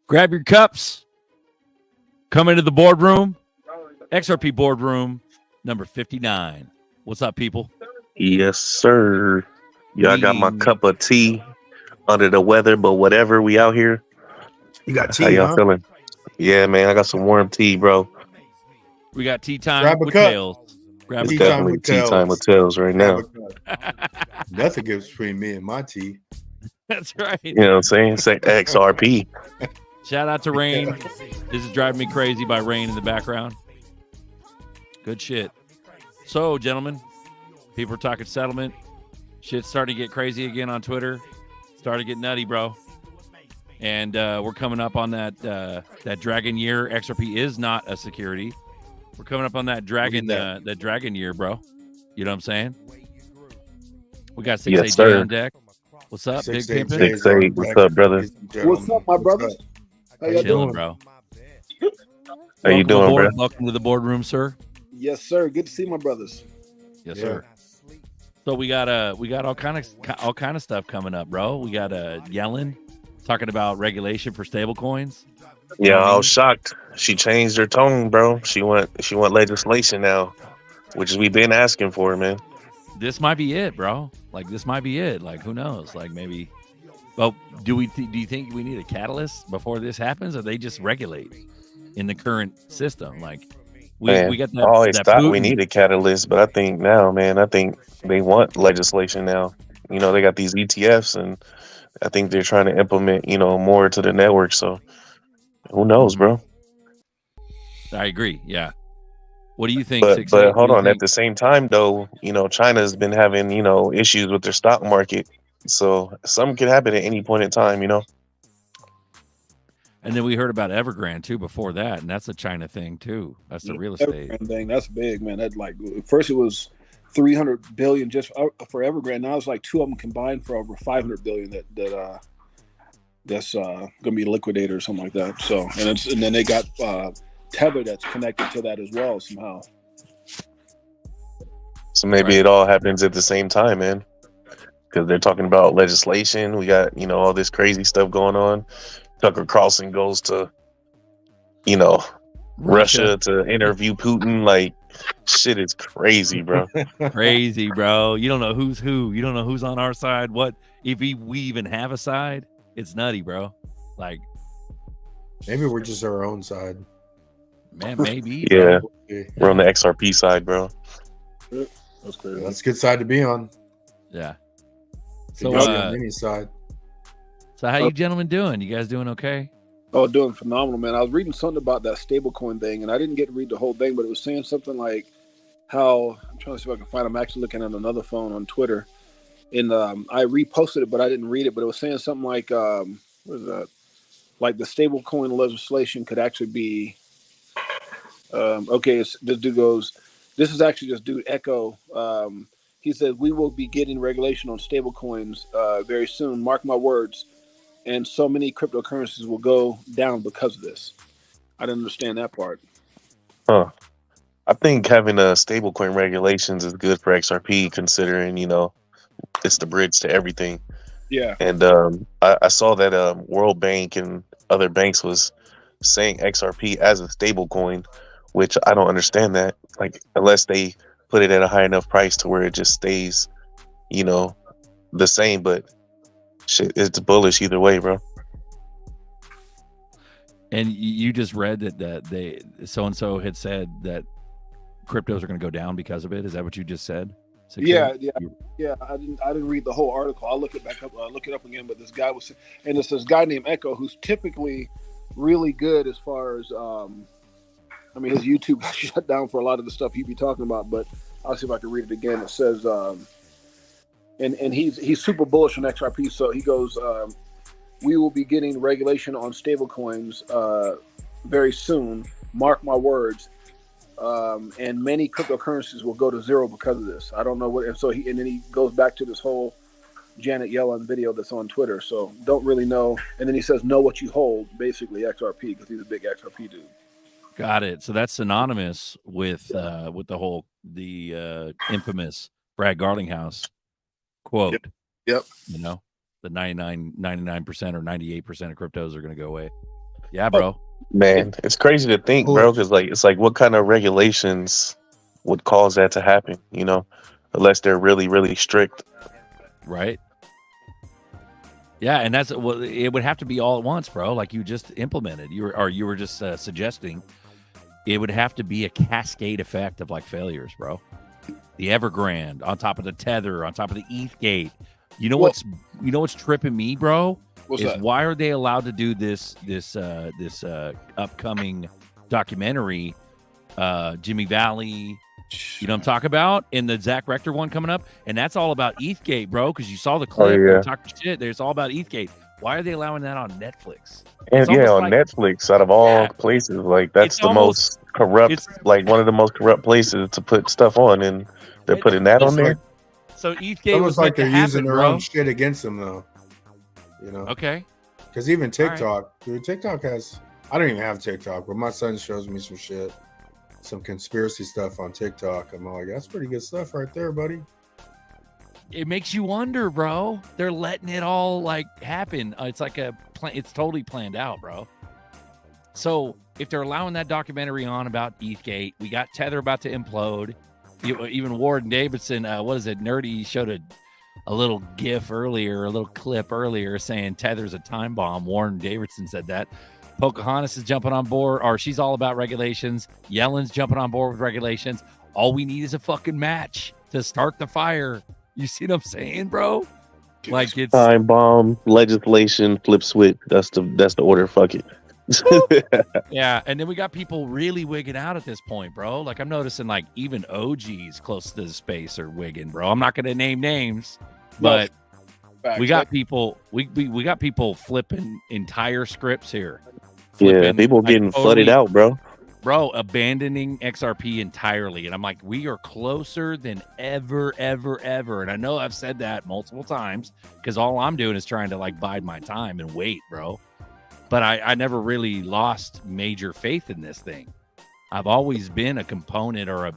Grab your cups. Come into the boardroom. XRP boardroom number 59. What's up, people? Yes, sir. Yeah, I got my We cup of tea under the weather, but whatever. We out here. You got How tea, y'all huh? feeling? Yeah, man. I got some warm tea, bro. got tea time Grab a with cup. Tails. Grab a It's Tea cup. time definitely with tea time with Tails. Tails right Grab a now. cup. Nothing gets between me and my tea. That's right. You know what I'm saying? Say XRP. Shout out to Rain. This is driving me crazy by Rain in the background. Good shit. So, gentlemen, people are talking settlement. Shit's starting to get crazy again on Twitter. Starting to get nutty, bro. And we're coming up on that dragon year. XRP is not a security. We're coming up on that dragon that dragon year, bro. You know what I'm saying? We got 6AJ Yes, sir. on deck. What's up, Big 6AJ Pimpin'? 6-8. What's up, brother? What's up, my brothers? How y'all Chilling, doing? bro. How you Welcome doing, aboard. bro? Welcome to the boardroom, sir. Yes, sir. Good to see my brothers. Yes, Yeah. sir. So we got all kind of stuff coming up, bro. We got Yellen talking about regulation for stable coins. Yeah, I I mean? was shocked. She changed her tone, bro. She want legislation now, which we've been asking for, man. This might be it, bro. Like this might be it. Like who knows? Like maybe. Well, do you think we need a catalyst before this happens, or they just regulate in the current system? Like we got that. I always that thought we Putin- needed catalysts, but I think now, man, I think they want legislation now. You know, they got these ETFs, and I think they're trying to implement, more to the network. So who knows, bro? I agree. Yeah. What do you think? But 6-8? but What hold do you on. At think? the same time, though, China's been having issues with their stock market. So something could happen at any point in time. And then we heard about Evergrande too before that, and that's a China thing too. That's the real estate. Evergrande thing, that's big, man. That like first it was 300 billion just for Evergrande. Now it's like two of them combined for over 500 billion. That's gonna be liquidated or something like that. So and then they got Tether that's connected to that as well somehow. So maybe it all happens at the same time, man. Because they're talking about legislation. We got all this crazy stuff going on. Tucker Carlson goes to Russia to interview Putin. Like, shit is crazy, bro. Crazy, bro. You don't know who's who. You don't know who's on our side. What if we even have a side? It's nutty, bro. Like, Maybe we're just our own side. man, maybe. Yeah, Yeah. we're on the XRP side, bro. That's crazy. That's a good side to be on. Yeah. So, So, on any side. So how you gentlemen doing? You guys doing okay? Oh, doing phenomenal, man. I was reading something about that stablecoin thing, and I didn't get to read the whole thing, but it was saying something like how I'm trying to see if I can find. I'm actually looking at another phone on Twitter, and I reposted it, but I didn't read it. But it was saying something like, what is that? Like the stablecoin legislation could actually be. Okay, this dude goes. This is actually just dude Echo. He said we will be getting regulation on stablecoins very soon. Mark my words. And so many cryptocurrencies will go down because of this. I didn't understand that part. Huh. I think having a stablecoin regulations is good for XRP, considering it's the bridge to everything. Yeah. And I saw that World Bank and other banks was saying XRP as a stablecoin, which I don't understand that. Like, unless they put it at a high enough price to where it just stays, the same. But shit, it's bullish either way, bro. And you just read that they so and so had said that cryptos are going to go down because of it. Is that what you just said? 6-8? Yeah. I didn't read the whole article. I'll look it back up. Look it up again. But this guy was, and it's this guy named Echo who's typically really good as far as, I mean, his YouTube shut down for a lot of the stuff he'd be talking about. But I'll see if I can read it again. It says, and he's super bullish on XRP. So he goes, we will be getting regulation on stablecoins very soon. Mark my words. And many cryptocurrencies will go to zero because of this. I don't know what. And so and then he goes back to this whole Janet Yellen video that's on Twitter. So don't really know. And then he says, know what you hold, basically XRP, because he's a big XRP dude. Got it. So that's synonymous with the infamous Brad Garlinghouse quote. Yep. The 99% or 98% of cryptos are going to go away. Yeah, bro. Man, it's crazy to think, bro, because it's like what kind of regulations would cause that to happen? You know, unless they're really, really strict. Right. Yeah, and that's well, it would have to be all at once, bro. Like you just implemented, you were just suggesting. It would have to be a cascade effect of like failures, bro. The Evergrande on top of the Tether, on top of the ETH-gate. You know what's tripping me, bro? What's that? Why are they allowed to do this upcoming documentary, Jimmy Valley? You know what I'm talking about? And the Zach Rector one coming up, and that's all about ETH-gate, bro. Because you saw the clip. yeah. They're talking shit. It's all about ETH-gate. Why are they allowing that on Netflix? And on Netflix, out of all places, like that's the most corrupt, like one of the most corrupt places to put stuff on, and they're putting that on there. So ETH-gate was like they're using their bro. own shit against them, though. You know? Okay. Because even TikTok, dude, TikTok has. I don't even have TikTok, but my son shows me some shit, some conspiracy stuff on TikTok. I'm like, that's pretty good stuff right there, buddy. It makes you wonder, bro. They're letting it all like happen. It's like it's totally planned out, bro. So if they're allowing that documentary on about ETH-gate, we got Tether about to implode. Even Warren Davidson, what is it? Nerdy showed a little GIF earlier, a little clip earlier saying Tether's a time bomb. Warren Davidson said that. Pocahontas is jumping on board, or she's all about regulations. Yellen's jumping on board with regulations. All we need is a fucking match to start the fire. You see what I'm saying, bro? Like it's time bomb legislation, flip switch. That's the order. Fuck it. Yeah, and then we got people really wigging out at this point, bro. Like I'm noticing, like even OGs close to the space are wigging, bro. I'm not gonna name names, but we got people. We got people flipping entire scripts here. People getting flooded out, bro. Bro, abandoning XRP entirely. And I'm like, we are closer than ever, ever, ever. And I know I've said that multiple times because all I'm doing is trying to like bide my time and wait, bro. But I never really lost major faith in this thing. I've always been a component or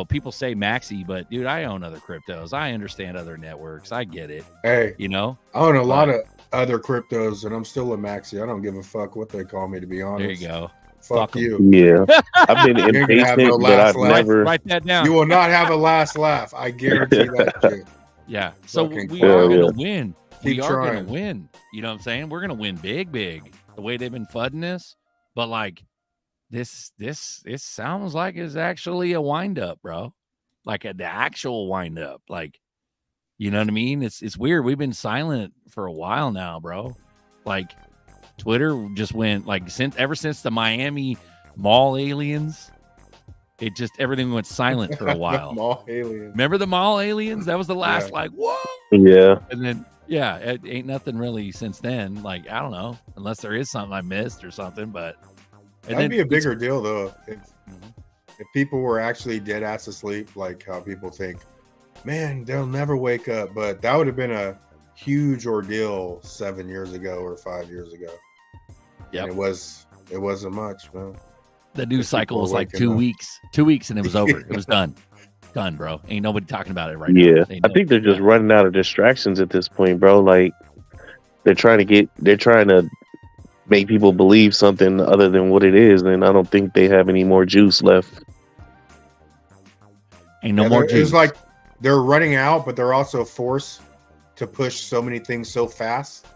people say maxi, but dude, I own other cryptos. I understand other networks. I get it. Hey, you know, I own a lot of other cryptos and I'm still a maxi. I don't give a fuck what they call me, to be honest. There you go. Fuck you. Yeah. I've been impatient, but I've never. Write that down. You will not have a last laugh. I guarantee that shit. Yeah. So we are going to win. We are going to win. You know what I'm saying? We're going to win big. The way they've been fudding this. But like this sounds like it's actually a wind up, bro. Like the actual wind up. Like, you know what I mean? It's weird. We've been silent for a while now, bro. Like Twitter just went like ever since the Miami mall aliens, everything went silent for a while. Mall aliens. Remember the mall aliens? That was the last like whoa. Yeah. And then it ain't nothing really since then. Like I don't know, unless there is something I missed or something. But that'd be a bigger deal though if people were actually dead ass asleep, like how people think, man, they'll never wake up. But that would have been a huge ordeal 7 years ago or 5 years ago. Yeah, it wasn't much, man. The news cycle was like 2 weeks. 2 weeks and it was over. It was done, bro. Ain't nobody talking about it right now. Yeah, I think they're just running out of distractions at this point, bro. Like they're trying to make people believe something other than what it is, and I don't think they have any more juice left. Ain't no more juice. It's like they're running out, but they're also forced to push so many things so fast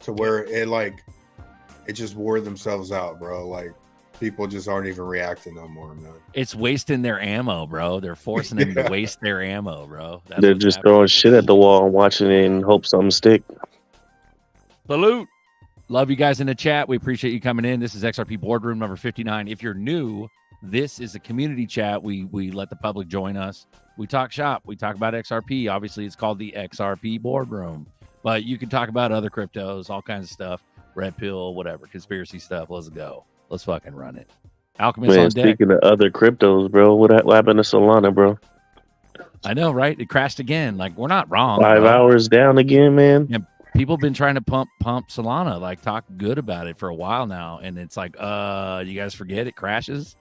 to where it just wore themselves out, bro. Like people just aren't even reacting no more, man. It's wasting their ammo, bro. They're forcing them to waste their ammo, bro. They're just throwing shit at the wall and watching it and hope something stick. Salute. Love you guys in the chat. We appreciate you coming in. This is XRP Boardroom number 59. If you're new, this is a community chat. We let the public join us. We talk shop. We talk about XRP. Obviously, it's called the XRP Boardroom. But you can talk about other cryptos, all kinds of stuff. Red pill, whatever, conspiracy stuff. Let's go. Let's fucking run it. Alchemist on deck. Speaking of other cryptos, bro, what happened to Solana, bro? I know, right? It crashed again. Like, we're not wrong. 5 hours down again, man. Yeah, people have been trying to pump Solana, like talk good about it for a while now. And it's like, you guys forget it crashes?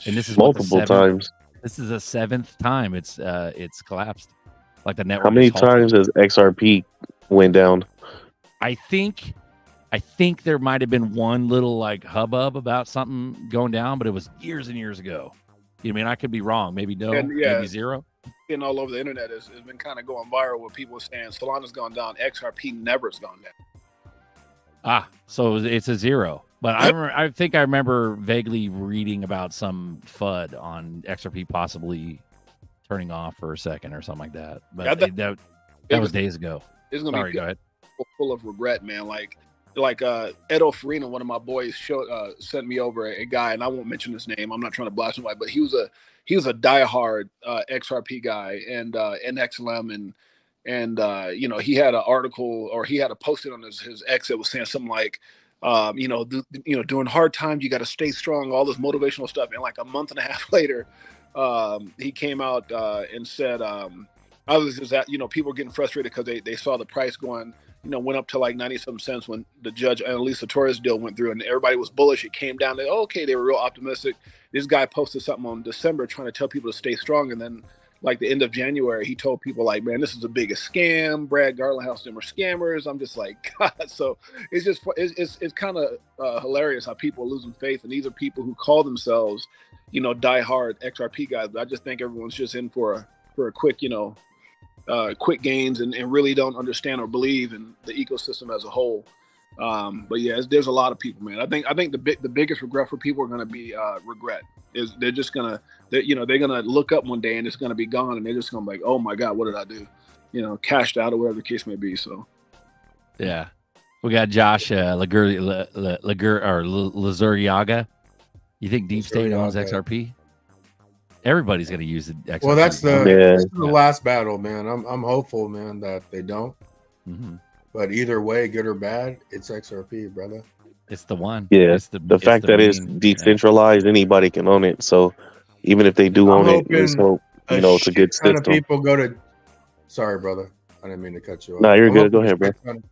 And this is multiple times. This is the 7th time it's collapsed. Like the network. How many times has XRP went down? I think I think there might have been one little like hubbub about something going down, but it was years and years ago. You know, I mean, I could be wrong. Maybe no, And, yeah. maybe zero. And all over the internet has been kind of going viral with people saying Solana's gone down, XRP never's gone down. So it's a zero. But I think I remember vaguely reading about some FUD on XRP possibly turning off for a second or something like that. But that was days ago. It's gonna Sorry, be go ahead. full of regret, man. Like Edo Farina, one of my boys, sent me over a guy, and I won't mention his name. I'm not trying to blast him, but he was a diehard XRP guy and NXLM and you know, he had an article or he had a posting on his X that was saying something like, you know, during hard times you got to stay strong, all this motivational stuff. And like a month and a half later, he came out and said, others is that, you know, people were getting frustrated because they saw the price going, you know, went up to like 90-some cents when the Judge Annalisa Torres deal went through, and everybody was bullish. It came down to, okay, they were real optimistic. This guy posted something on December trying to tell people to stay strong, and then like the end of January, he told people like, man, this is the biggest scam. Brad Garland House, them are scammers. I'm just like, God. So it's just, it's kind of hilarious how people are losing faith. And these are people who call themselves, you know, diehard XRP guys. But I just think everyone's just in for a quick, you know, quick gains and really don't understand or believe in the ecosystem as a whole. But yeah, there's a lot of people, man. I think the biggest regret for people are going to be regret. Is they're just gonna, they're gonna look up one day and it's gonna be gone, and they're just gonna be like, oh my God, what did I do? You know, cashed out or whatever the case may be. So yeah, we got Josh Lazuriaga. You think Deep State owns XRP? Everybody's gonna use the XRP. Well, this is the last battle, man. I'm hopeful, man, that they don't. Mm-hmm. But either way, good or bad, it's XRP, brother. It's the one. Yeah, it's the fact that it's decentralized, anybody can own it. So even if they do own it, let's hope, you know, it's a good system. People go to. Sorry, brother. I didn't mean to cut you off. No, you're good. Go ahead, bro. I'm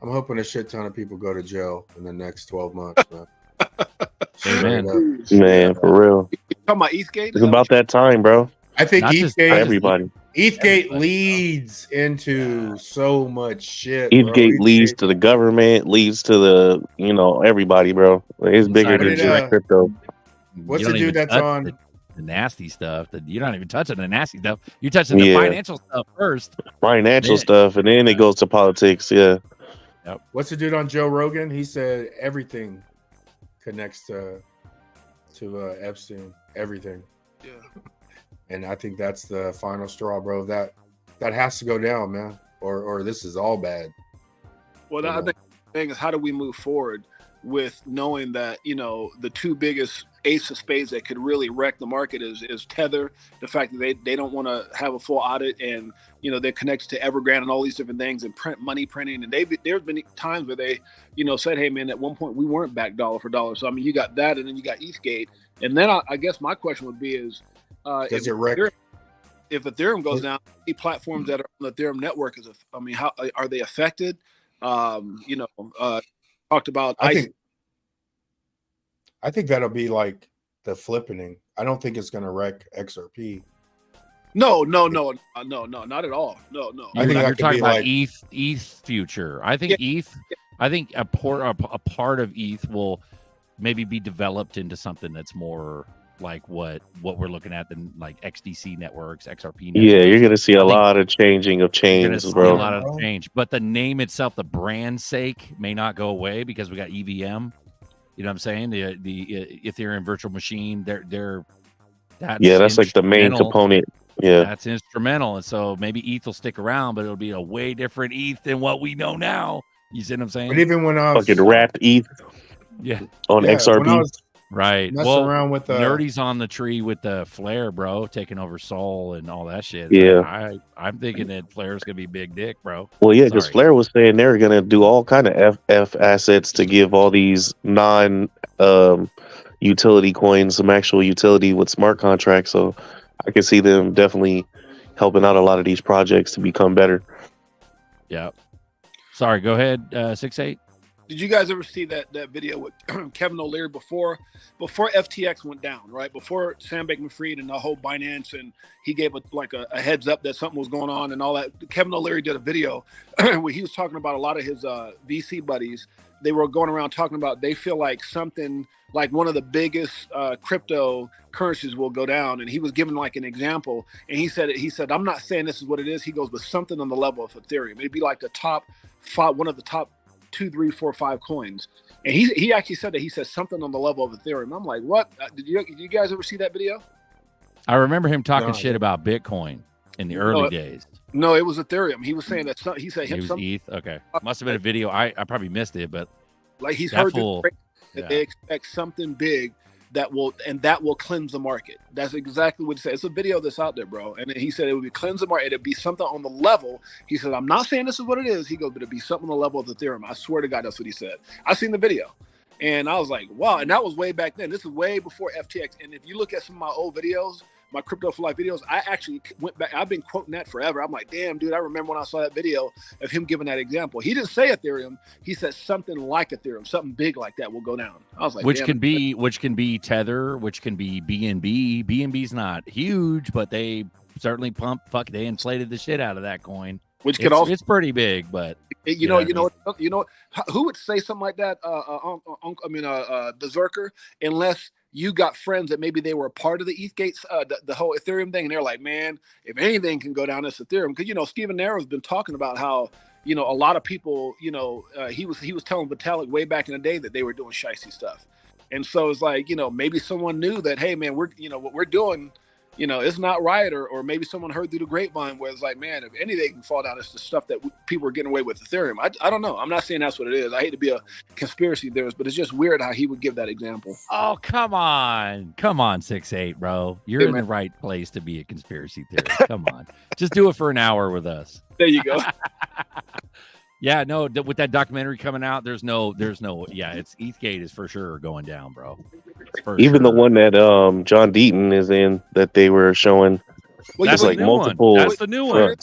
hoping a shit ton of people go to jail in the next 12 months, man. Man, for real. You talking about Eastgate? It's about that time, bro. I think Eastgate, everybody. Eastgate leads into so much shit. Eastgate leads to the government, leads to the, you know, everybody, bro. It's bigger than just crypto. What's the dude that's on the nasty stuff? That you're not even touching the nasty stuff. You're touching the financial stuff first. Financial stuff, and then it goes to politics. Yeah. Yep. What's the dude on Joe Rogan? He said everything connects to Epstein. Everything. Yeah. And I think that's the final straw, bro. That has to go down, man. Or this is all bad. Well, I think the thing is, how do we move forward with knowing that, you know, the two biggest ace of spades that could really wreck the market is Tether, the fact that they don't want to have a full audit, and, you know, they're connected to Evergrande and all these different things and money printing. And there's been times where they, you know, said, hey, man, at one point we weren't backed dollar for dollar. So, I mean, you got that, and then you got Eastgate. And then I guess my question would be is, does it wreck? If Ethereum goes down, the platforms that are on the Ethereum network how are they affected? You know, talked about. I think that'll be like the flippening. I don't think it's going to wreck XRP. No, not at all. No. I think you're talking about like ETH future. I think ETH. I think a part of ETH will maybe be developed into something that's more like what we're looking at than like XDC networks, XRP networks. Yeah, you're going to see a lot of changing of chains, bro. A lot of change, but the name itself, the brand sake, may not go away because we got EVM. You know what I'm saying? The Ethereum virtual machine. That's like the main component. Yeah, that's instrumental, and so maybe ETH will stick around, but it'll be a way different ETH than what we know now. You see what I'm saying? But even when I was fucking wrapped ETH, on XRP. Right. Well, around with Nerdy's on the tree with the Flare, bro, taking over Sol and all that shit. Yeah. I'm thinking that Flare's gonna be big dick, bro. Well, yeah, because Flare was saying they're gonna do all kind of FF assets to give all these non utility coins some actual utility with smart contracts. So I can see them definitely helping out a lot of these projects to become better. Yeah. Sorry, go ahead, 6-8. Did you guys ever see that video with Kevin O'Leary before FTX went down, right? Before Sam Bankman-Fried and the whole Binance, and he gave a heads up that something was going on and all that. Kevin O'Leary did a video where he was talking about a lot of his VC buddies they were going around talking about they feel like something like one of the biggest cryptocurrencies will go down, and he was giving like an example, and he said I'm not saying this is what it is. He goes, but something on the level of Ethereum. It'd be like the top 5, one of the top 2, 3, 4, 5 coins. And he actually said that. He said something on the level of Ethereum. I'm like, what? Did you guys ever see that video? I remember him talking shit about Bitcoin in the early days. No, it was Ethereum. He was saying that he said it was ETH. Okay, must have been a video. I probably missed it, but like he's heard that they expect something big that will cleanse the market. That's exactly what he said. It's a video that's out there, bro. And he said it would be cleanse the market. It'd be something on the level. He said, I'm not saying this is what it is. He goes, but it'd be something on the level of Ethereum. I swear to God, that's what he said. I seen the video. And I was like, wow. And that was way back then. This is way before FTX. And if you look at some of my old videos, my Crypto for Life videos, I actually went back. I've been quoting that forever. I'm like, damn, dude, I remember when I saw that video of him giving that example. He didn't say Ethereum. He said something like Ethereum, something big like that will go down. I was like, which can be Tether, which can be BNB. BNB's not huge, but they certainly they inflated the shit out of that coin. Which could also, it's pretty big, but you know, who would say something like that? Berserker, unless you got friends that maybe they were a part of the ETHgates, the whole Ethereum thing, and they're like, man, if anything can go down, it's Ethereum. Because Stephen Narrow's been talking about how a lot of people, he was telling Vitalik way back in the day that they were doing shicey stuff, and so it's like maybe someone knew that, hey man, we're what we're doing. It's not right, or maybe someone heard through the grapevine where it's like, man, if anything can fall down, it's the stuff that people are getting away with Ethereum. I don't know. I'm not saying that's what it is. I hate to be a conspiracy theorist, but it's just weird how he would give that example. Oh, come on, 6'8", bro. You're in the right place to be a conspiracy theorist. Come on, just do it for an hour with us. There you go. Yeah, no, with that documentary coming out, there's no, it's ETHgate is for sure going down, bro. Even the one that John Deaton is in that they were showing. Well, that's like multiple. That's the new one.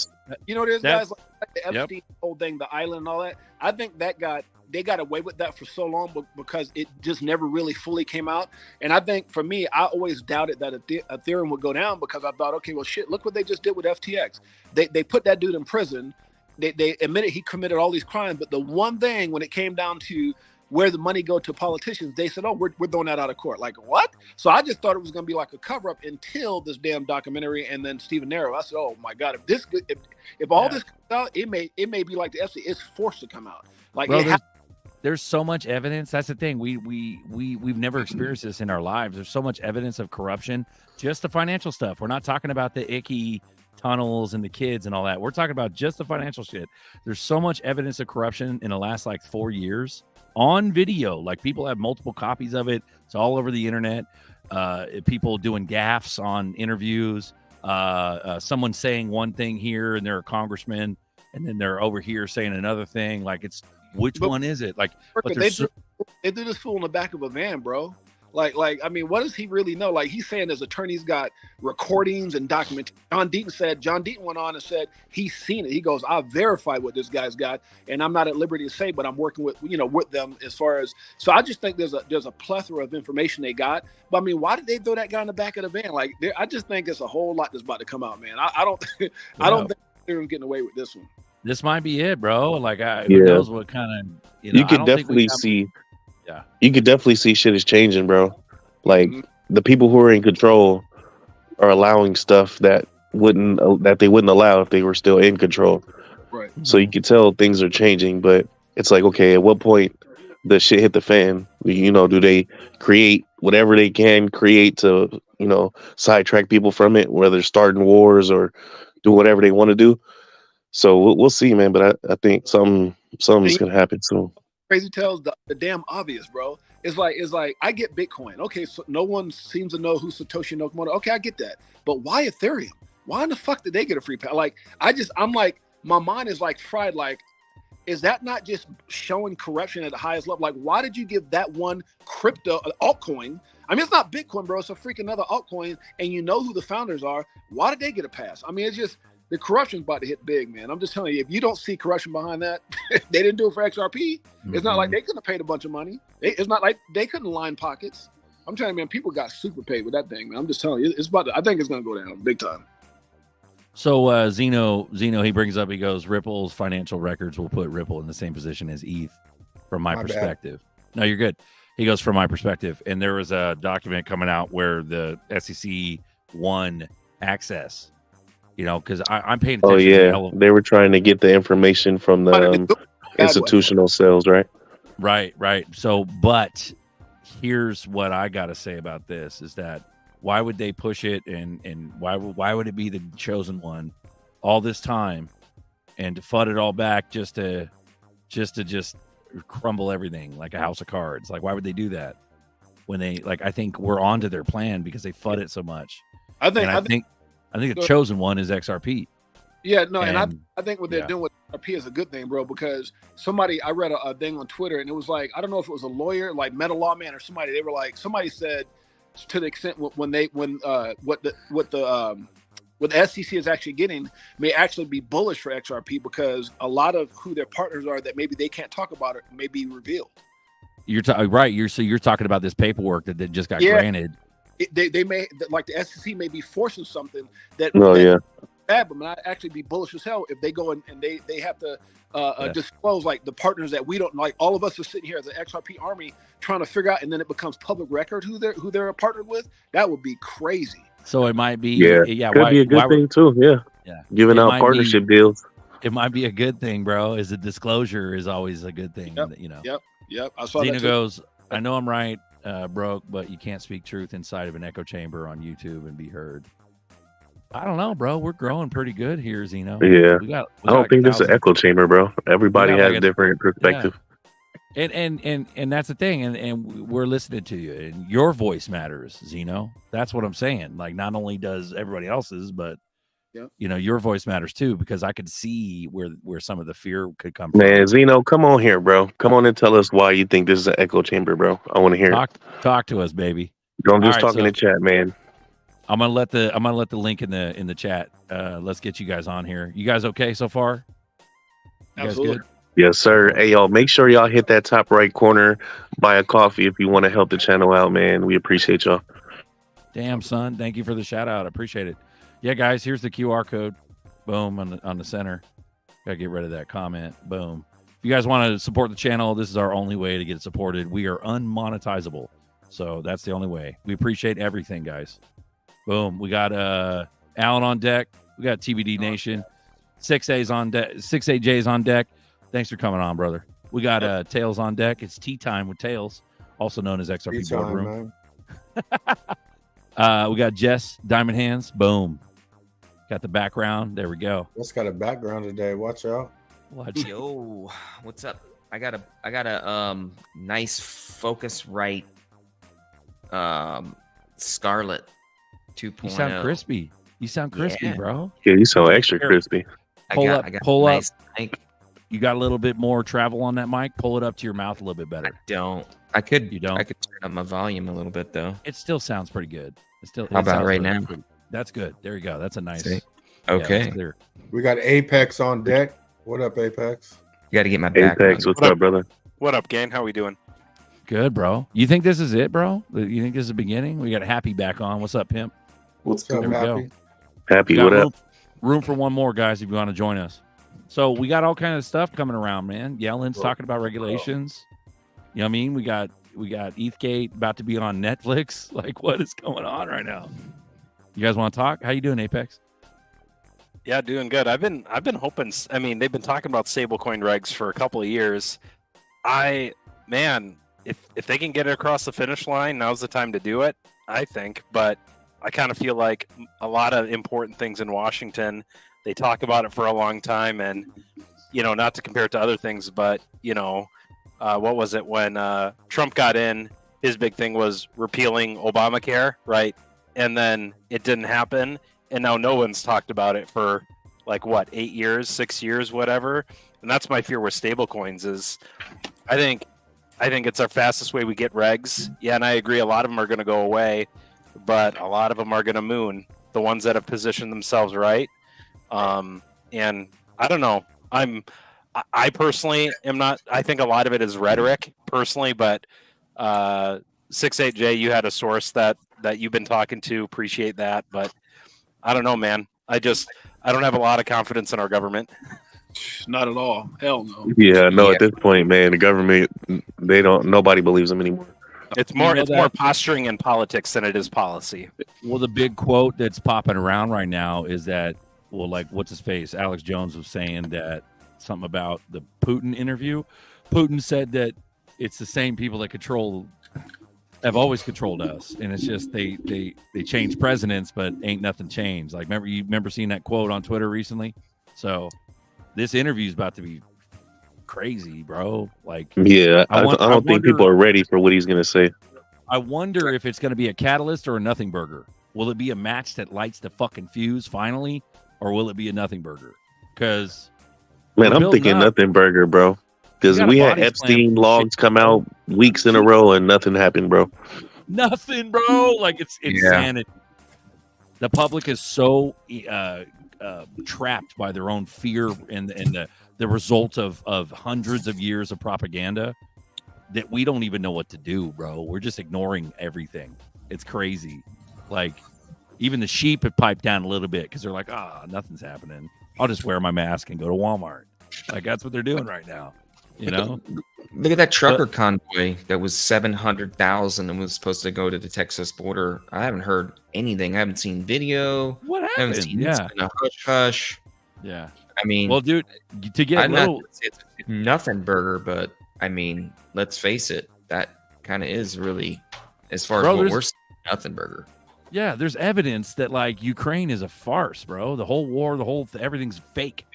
You know what it is, guys? Like the Epstein whole thing, the island and all that. I think they got away with that for so long because it just never really fully came out. And I think for me, I always doubted that Ethereum would go down because I thought, okay, well, shit, look what they just did with FTX. They put that dude in prison. They admitted he committed all these crimes, but the one thing when it came down to where the money go to politicians, they said, oh, we're throwing that out of court. Like, what? So I just thought it was going to be like a cover-up until this damn documentary and then Stephen Narrow. I said, oh my God, if all this comes out, it may be like the FC. It's forced to come out. Like, bro, there's so much evidence. That's the thing. We've never experienced this in our lives. There's so much evidence of corruption, just the financial stuff. We're not talking about the icky tunnels and the kids and all that. We're talking about just the financial shit. There's so much evidence of corruption in the last like 4 years on video. Like, people have multiple copies of it. It's all over the internet. People doing gaffes on interviews. Someone saying one thing here and they're a congressman, and then they're over here saying another thing. Like, it's which one is it? Like, they do this fool in the back of a van, bro. Like, I mean, what does he really know? Like, he's saying his attorney's got recordings and documents. John Deaton went on and said he's seen it. He goes, I verified what this guy's got, and I'm not at liberty to say, but I'm working with them as far as. So I just think there's a plethora of information they got. But I mean, why did they throw that guy in the back of the van? Like, I just think it's a whole lot that's about to come out, man. I don't think they're getting away with this one. This might be it, bro. Like, who knows what kind of you could definitely see. Yeah, you could definitely see shit is changing, bro. Like, the people who are in control are allowing stuff that they wouldn't allow if they were still in control. Right. So you can tell things are changing, but it's like, okay, at what point does shit hit the fan? Do they create whatever they can create to, sidetrack people from it, whether starting wars or do whatever they want to do? So we'll see, man. But I think something's gonna happen soon. Crazy tells the damn obvious, bro. It's like I get Bitcoin. Okay, so no one seems to know who Satoshi Nakamoto. Okay, I get that. But why Ethereum? Why in the fuck did they get a free pass? Like, I'm like, my mind is like fried. Like, is that not just showing corruption at the highest level? Like, why did you give that one crypto altcoin? I mean, it's not Bitcoin, bro. It's a freaking other altcoin, and you know who the founders are. Why did they get a pass? I mean, it's just the corruption's about to hit big, man. I'm just telling you, if you don't see corruption behind that, they didn't do it for XRP. Mm-hmm. It's not like they couldn't have paid a bunch of money. It's not like they couldn't line pockets. I'm telling you, man, people got super paid with that thing, man. I'm just telling you, I think it's going to go down big time. So Zeno, he brings up, he goes, Ripple's financial records will put Ripple in the same position as ETH. from my My bad. perspective. No, you're good. He goes from my perspective, and there was a document coming out where the SEC won access. You know, because I'm paying Oh attention. yeah, they were trying to get the information from But in a the good- bad way. institutional sales, right? Right. So, but here's what I got to say about this: is that why would they push it, and why would it be the chosen one all this time, and to FUD it all back just to crumble everything like a house of cards? Like, why would they do that when they like? I think we're onto their plan because they FUD it so much. I think the chosen one is XRP. Yeah, no, and And- I think what they're doing with RP is a good thing, bro, because I read a thing on Twitter, and it was like, I don't know if it was a lawyer, like Meta Lawman or somebody, they were like, somebody said to the extent what the SEC is actually getting may actually be bullish for XRP because a lot of who their partners are that maybe they can't talk about it may be revealed. You're right. You're talking about this paperwork that just got granted. They may, like the SEC may be forcing something that bad, but might actually be bullish as hell if they go and they have to disclose like the partners that we don't like. All of us are sitting here as an XRP army trying to figure out, and then it becomes public record who they're partnered with. That would be crazy. So it might be could be a good thing too. Yeah, giving out partnership deals. It might be a good thing, bro. Is a disclosure is always a good thing. Yep. You know. Yep. I saw Zena that too. goes, I know I'm right, broke, but you can't speak truth inside of an echo chamber on YouTube and be heard. I don't know, bro. We're growing pretty good here, Zeno. Yeah. We got I don't think this is an echo chamber, bro. Everybody has a different perspective. Yeah. And that's the thing, and we're listening to you, and your voice matters, Zeno. That's what I'm saying. Like, not only does everybody else's, but you know, your voice matters too, because I could see where some of the fear could come from. Man, Zeno, come on here, bro. Come on and tell us why you think this is an echo chamber, bro. I want to hear it. Talk to us, baby. Don't just talk in the chat, man. I'm gonna let the link in the chat. Let's get you guys on here. You guys okay so far? You Absolutely. guys good? Yes, sir. Hey, y'all, make sure y'all hit that top right corner, buy a coffee if you want to help the channel out, man. We appreciate y'all. Damn, son. Thank you for the shout out. I appreciate it. Yeah, guys, here's the QR code. Boom, on the center. Gotta get rid of that comment. Boom. If you guys want to support the channel, this is our only way to get it supported. We are unmonetizable, so that's the only way. We appreciate everything, guys. Boom. We got Alan on deck. We got TBD Nation. 6A's on deck. 6AJ's on deck. Thanks for coming on, brother. We got Tails on deck. It's tea time with Tails, also known as XRP Boardroom. We got Jess, Diamond Hands. Boom. Got the background. There we go. Jess got a background today. Watch out. Yo, what's up? I got a nice Focusrite Scarlet 2.0. You sound crispy. You sound crispy, bro. Yeah, you sound extra crispy. Pull up. Nice mic. You got a little bit more travel on that mic. Pull it up to your mouth a little bit better. I could You don't? I could turn up my volume a little bit though. It still sounds pretty good. How about right now? That's good. There you go. That's a nice. See? Yeah, Okay. that's clear. We got Apex on deck. What up, Apex? You got to get my background. Apex, what's up, brother? What up, gang? How we doing? Good, bro. You think this is it, bro? You think this is the beginning? We got Happy back on. What's up, pimp? What's up, There we go. Happy? Happy, what up? Room for one more, guys, if you want to join us. So we got all kind of stuff coming around, man. Yellen's talking about regulations. You know what I mean? We got ETHgate about to be on Netflix. Like, what is going on right now? You guys want to talk? How you doing, Apex? Yeah, doing good. I've been hoping. I mean, they've been talking about stablecoin regs for a couple of years. If they can get it across the finish line, now's the time to do it, I think. But I kind of feel like a lot of important things in Washington, they talk about it for a long time, and not to compare it to other things, but what was it when Trump got in? His big thing was repealing Obamacare, right? And then it didn't happen, and now no one's talked about it for 8 years, 6 years, whatever. And that's my fear with stablecoins is, I think it's our fastest way we get regs. Yeah, and I agree, a lot of them are going to go away, but a lot of them are going to moon. The ones that have positioned themselves right. And I don't know. I personally am not. I think a lot of it is rhetoric, personally. But 68J, you had a source that you've been talking to. Appreciate that, but I don't know, man. I don't have a lot of confidence in our government. Not at all. Hell no. Yeah, no. Yeah. At this point, man, the government, they don't. Nobody believes them anymore. It's more know it's more that- posturing in politics than it is policy. Well, the big quote that's popping around right now is that, well, like, what's his face? Alex Jones was saying that something about the Putin interview. Putin said that it's the same people that have always controlled us, and it's just they change presidents, but ain't nothing changed. Like, remember seeing that quote on Twitter recently? So this interview is about to be crazy, bro. Like, Yeah, I don't think wonder- people are ready for what he's gonna say. I wonder if it's going to be a catalyst or a nothing burger. Will it be a match that lights the fucking fuse finally, or will it be a nothing burger? Because Man, we're I'm building thinking up. nothing burger, bro. Because You got a we had body slam Epstein with logs shit. come out weeks in a row and nothing happened, bro. Nothing, bro. Like, it's insanity. The public is so trapped by their own fear and the result of hundreds of years of propaganda that we don't even know what to do, bro. We're just ignoring everything. It's crazy. Like, even the sheep have piped down a little bit because they're like, nothing's happening. I'll just wear my mask and go to Walmart. Like, that's what they're doing right now. You know? Look at that trucker convoy that was 700,000 and was supposed to go to the Texas border. I haven't heard anything. I haven't seen video. What I haven't happened? seen Yeah. it's been a hush hush. Yeah. I mean, Well, dude, to get I'm not little, gonna say it's nothing burger, but I mean, let's face it, that kind of is really, as far Bro, as what there's- we're seeing, nothing burger. yeah, there's evidence that, like, Ukraine is a farce, bro. The whole war, everything's fake.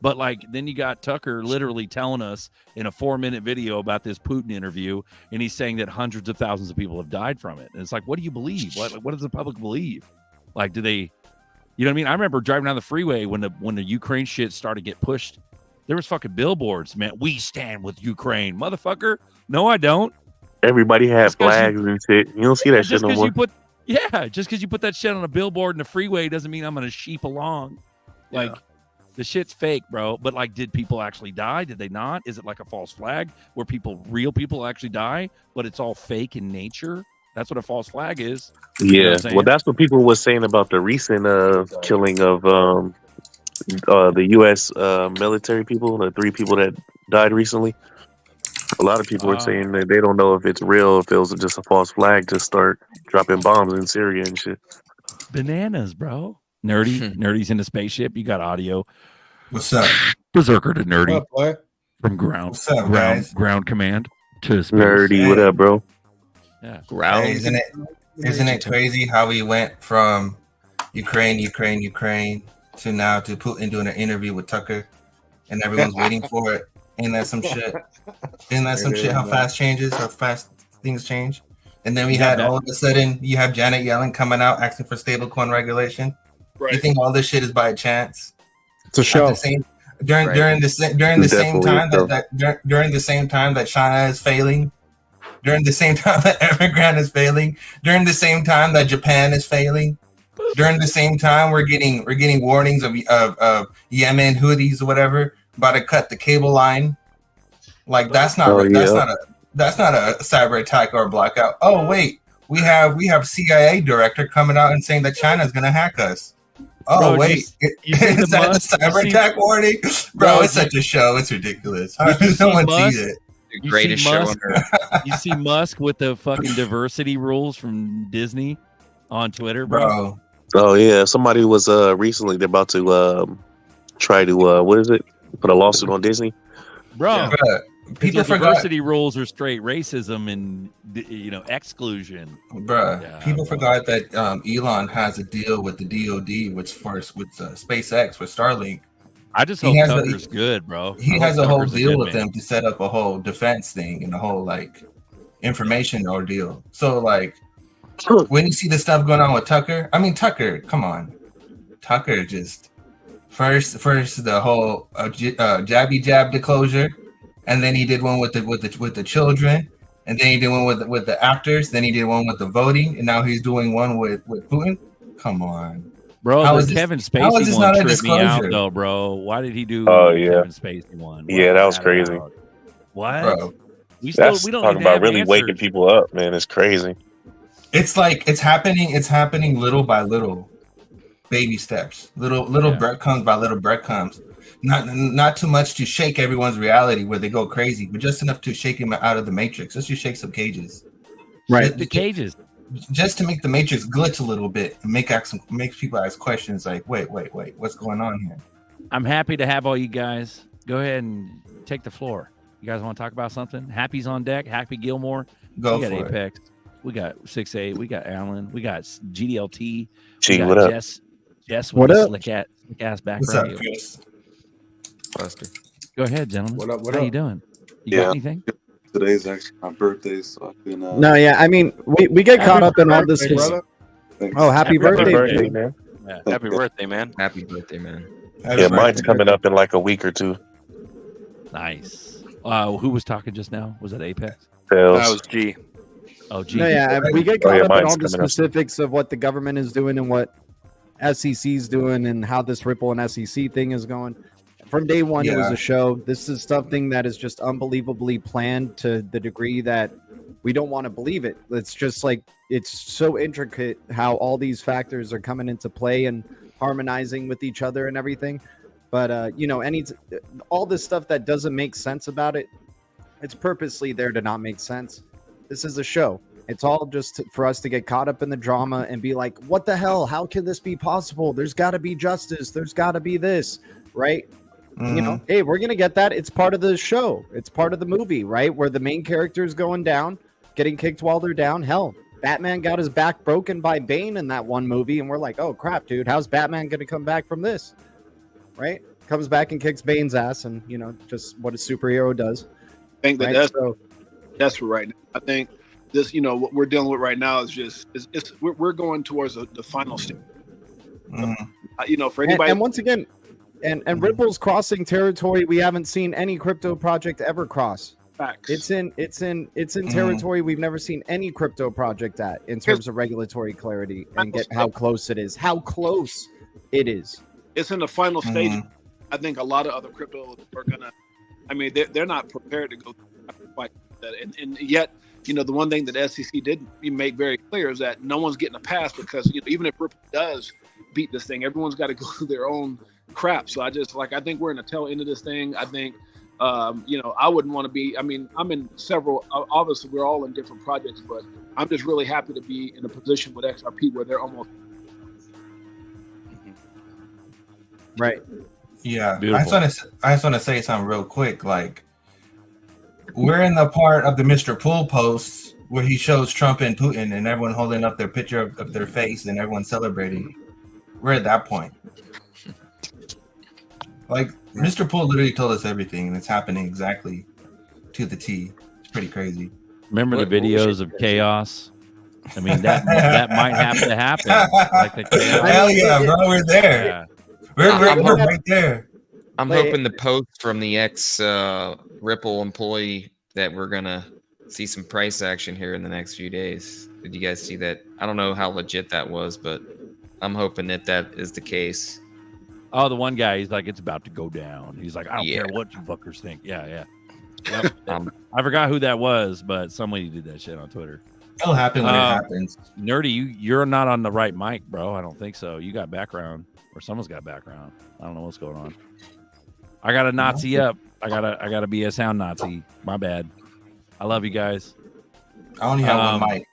But, like, then you got Tucker literally telling us in a 4-minute video about this Putin interview, and he's saying that hundreds of thousands of people have died from it. And it's like, what do you believe? What does the public believe? Like, do they, you know what I mean? I remember driving down the freeway when the Ukraine shit started to get pushed. There was fucking billboards, man. We stand with Ukraine, motherfucker. No, I don't. Everybody had Just 'cause flags and shit. You don't see that shit Just no because more. just because you put that shit on a billboard in the freeway doesn't mean I'm gonna sheep along. Like, the shit's fake, bro. But, like, did people actually die? Did they not? Is it like a false flag where real people actually die, but it's all fake in nature? That's what a false flag is. You know what Yeah, I'm saying? well, that's what people were saying about the recent killing of the U.S. Military people, the 3 people that died recently. A lot of people were saying that they don't know if it's real, if it was just a false flag to start dropping bombs in Syria and shit. Bananas, bro. Nerdy's in the spaceship. You got audio. What's up? Berserker to Nerdy What up, boy? from ground What's up, guys? ground command to space. Nerdy, what up, bro? Yeah. Ground. Hey, isn't it crazy how we went from Ukraine to now to Putin doing an interview with Tucker, and everyone's waiting for it? Ain't that some shit? Isn't that some It shit? is, How man. fast changes? How fast things change? And then we Yeah, had that- all of a sudden you have Janet Yellen coming out asking for stablecoin regulation. Right. You think all this shit is by chance? It's a At show. the same, during Right. during the same Definitely time so. during the same time that China is failing, during the same time that Evergrande is failing, during the same time that Japan is failing, during the same time we're getting warnings of Yemen Houthis or whatever about to cut the cable line. Like that's not Oh, that's not a cyber attack or a blackout. Oh wait, we have CIA director coming out and saying that China's gonna hack us. Oh Bro, wait, you see is the that a Musk- cyber you see- attack warning? Bro, Bro, it's such a show. It's ridiculous. How you does see no one Musk? see it? The You greatest see show on Musk? earth. You see Musk with the fucking diversity rules from Disney on Twitter, bro. Bro, Oh yeah, somebody was recently they're about to try to what is it? Put a lawsuit on Disney. Bro, bro, people the forgot. diversity rules are straight racism and exclusion. Bruh, Yeah, people bro. forgot that Elon has a deal with the DoD, with SpaceX, with Starlink. I just He hope has a- Tucker's good, bro. He I hope has a whole Tucker's deal good with man. them to set up a whole defense thing and a whole like information ordeal. So like when you see the stuff going on with Tucker, I mean Tucker, come on, Tucker just first the whole jabby jab disclosure, and then he did one with the children, and then he did one with the actors, then he did one with the voting, and now he's doing one with Putin. Come on. Bro, How the is this- Kevin how is Spacey this one not a tripped me out, disclosure? though, bro. Why did he do Oh, the yeah. Kevin Spacey one? Yeah, that was Cut crazy. out. What? Bro, We That's don't talking even about have really waking answers. people up, man. It's crazy. it's like it's happening little by little, baby steps, little Yeah. breadcrumbs by little breadcrumbs. not too much to shake everyone's reality where they go crazy, but just enough to shake them out of the matrix, just to shake some cages. Right. The cages. Just to make the matrix glitch a little bit and make people ask questions like, wait, what's going on here? I'm happy to have all you guys. Go ahead and take the floor. You guys want to talk about something? Happy's on deck. Happy Gilmore. We got Apex. We got 6'8". We got Allen. We got GDLT. Gee, what up? Jess with the slick ass background. What's up, Chris? Buster. Go ahead, gentlemen. What up? How you doing? You got anything? Today's actually my birthday, so I've been. No, yeah. I mean, we get caught up in all this. brother. Oh, happy birthday, man. Yeah. Happy birthday, man. Happy birthday, man. Yeah, mine's coming up in like a week or two. Nice. Who was talking just now? Was it Apex? Sales. That was G. Oh, gee. No, yeah, we get caught up in mine's all the coming up. specifics of what the government is doing and what SEC's doing and how this Ripple and SEC thing is going. From day one, it was Yeah. a show. This is something that is just unbelievably planned to the degree that we don't want to believe it. It's just like, it's so intricate how all these factors are coming into play and harmonizing with each other and everything. But, all this stuff that doesn't make sense about it, it's purposely there to not make sense. This is a show. It's all just for us to get caught up in the drama and be like, what the hell? How can this be possible? There's got to be justice. There's got to be this, right? You know, hey, we're going to get that. It's part of the show. It's part of the movie, right? Where the main character is going down, getting kicked while they're down. Hell, Batman got his back broken by Bane in that one movie. And we're like, oh, crap, dude. How's Batman going to come back from this? Right? Comes back and kicks Bane's ass and, just what a superhero does. I think that Right? that's for right now. I think this, what we're dealing with right now is just we're going towards the final stage. For anybody, And once again, and Ripple's crossing territory we haven't seen any crypto project ever cross. facts. It's in territory we've never seen any crypto project at in terms of regulatory clarity and get how close it is. How close it is. It's in the final stage. I think a lot of other cryptos are gonna. I mean, they're not prepared to go fight that, and yet, the one thing that the SEC did make very clear is that no one's getting a pass because even if Ripple does beat this thing, everyone's got to go through their own crap. So I think we're in the tail end of this thing. I think, I wouldn't want to be. I mean, I'm in several. Obviously, we're all in different projects, but I'm just really happy to be in a position with XRP where they're almost Right. Yeah, Beautiful. I just want to say something real quick. Like, we're in the part of the Mr. Pool posts where he shows Trump and Putin and everyone holding up their picture of their face and everyone celebrating. We're at that point. Like, Mr. Pool literally told us everything, and it's happening exactly to the T. It's pretty crazy. Remember the What bullshit videos of chaos? I mean, that might have to happen. Like the chaos. Hell yeah, bro, we're there. Yeah. We're right there. I'm Wait. hoping the post from the ex Ripple employee that we're gonna see some price action here in the next few days. Did you guys see that? I don't know how legit that was, but I'm hoping that is the case. Oh, the one guy, he's like, it's about to go down. He's like, I don't Yeah. care what you fuckers think. Yeah. Yep. I forgot who that was, but somebody did that shit on Twitter. It'll happen when it happens. Nerdy, you're not on the right mic, bro. I don't think so. You got background, or someone's got background. I don't know what's going on. I got a Nazi up. I gotta be a sound Nazi. My bad. I love you guys. I only have one mic.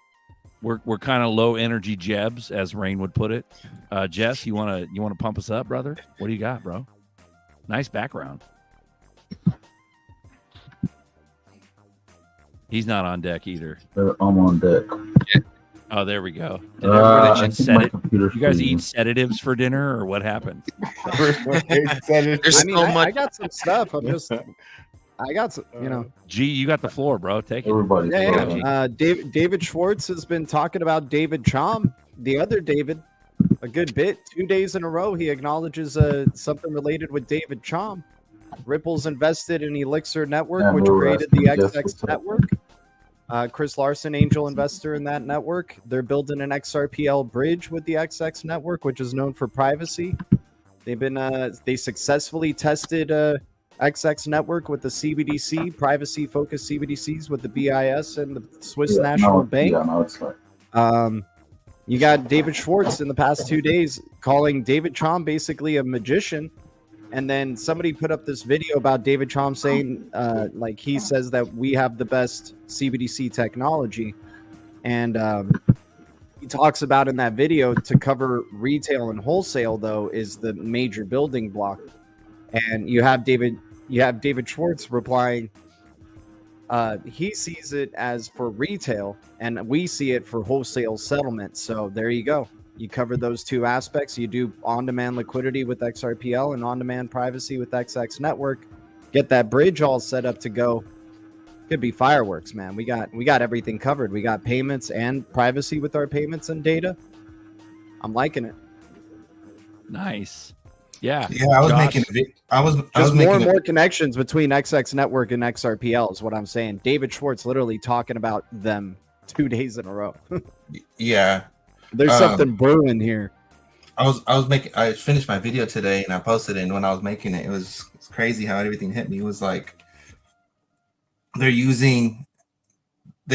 We're kind of low energy Jebs, as Rain would put it. Jess, you wanna pump us up, brother? What do you got, bro? Nice background. He's not on deck either. I'm on deck. Oh, there we go. Did everybody I just think set my it? computer's You guys freezing. eat sedatives for dinner, or what happened? There's I mean, so I much. got some stuff. I got some, G, you got the floor, bro. Take it. Everybody's Yeah, frozen. yeah. David Schwartz has been talking about David Chom, the other David, a good bit. 2 days in a row, he acknowledges something related with David Chom. Ripple's invested in Elixir Network, Yeah, which we're created the resting. Yes, XX what's up? Network. Chris Larson, angel investor in that network. They're building an XRPL bridge with the XX Network, which is known for privacy. They've been they successfully tested XX Network with the CBDC, privacy-focused CBDCs with the BIS and the Swiss Yeah, National no, Bank. Yeah, no, it's like You got David Schwartz in the past 2 days calling David Chom basically a magician And then somebody put up this video about David Chom saying, like he says that we have the best CBDC technology. And he talks about in that video to cover retail and wholesale, though, is the major building block. And you have David Schwartz replying, he sees it as for retail, and we see it for wholesale settlement. So there you go. You cover those two aspects. You do on-demand liquidity with XRPL and on-demand privacy with XX Network. Get that bridge all set up to go. Could be fireworks, man. We got everything covered. We got payments and privacy with our payments and data. I'm liking it. Nice. Yeah. Yeah, I was Josh, making a video. I was Just making more and more connections between XX Network and XRPL is what I'm saying. David Schwartz literally talking about them 2 days in a row. Yeah. There's something brewing here. I finished my video today and I posted it, and when I was making it, it's crazy how everything hit me. It was like they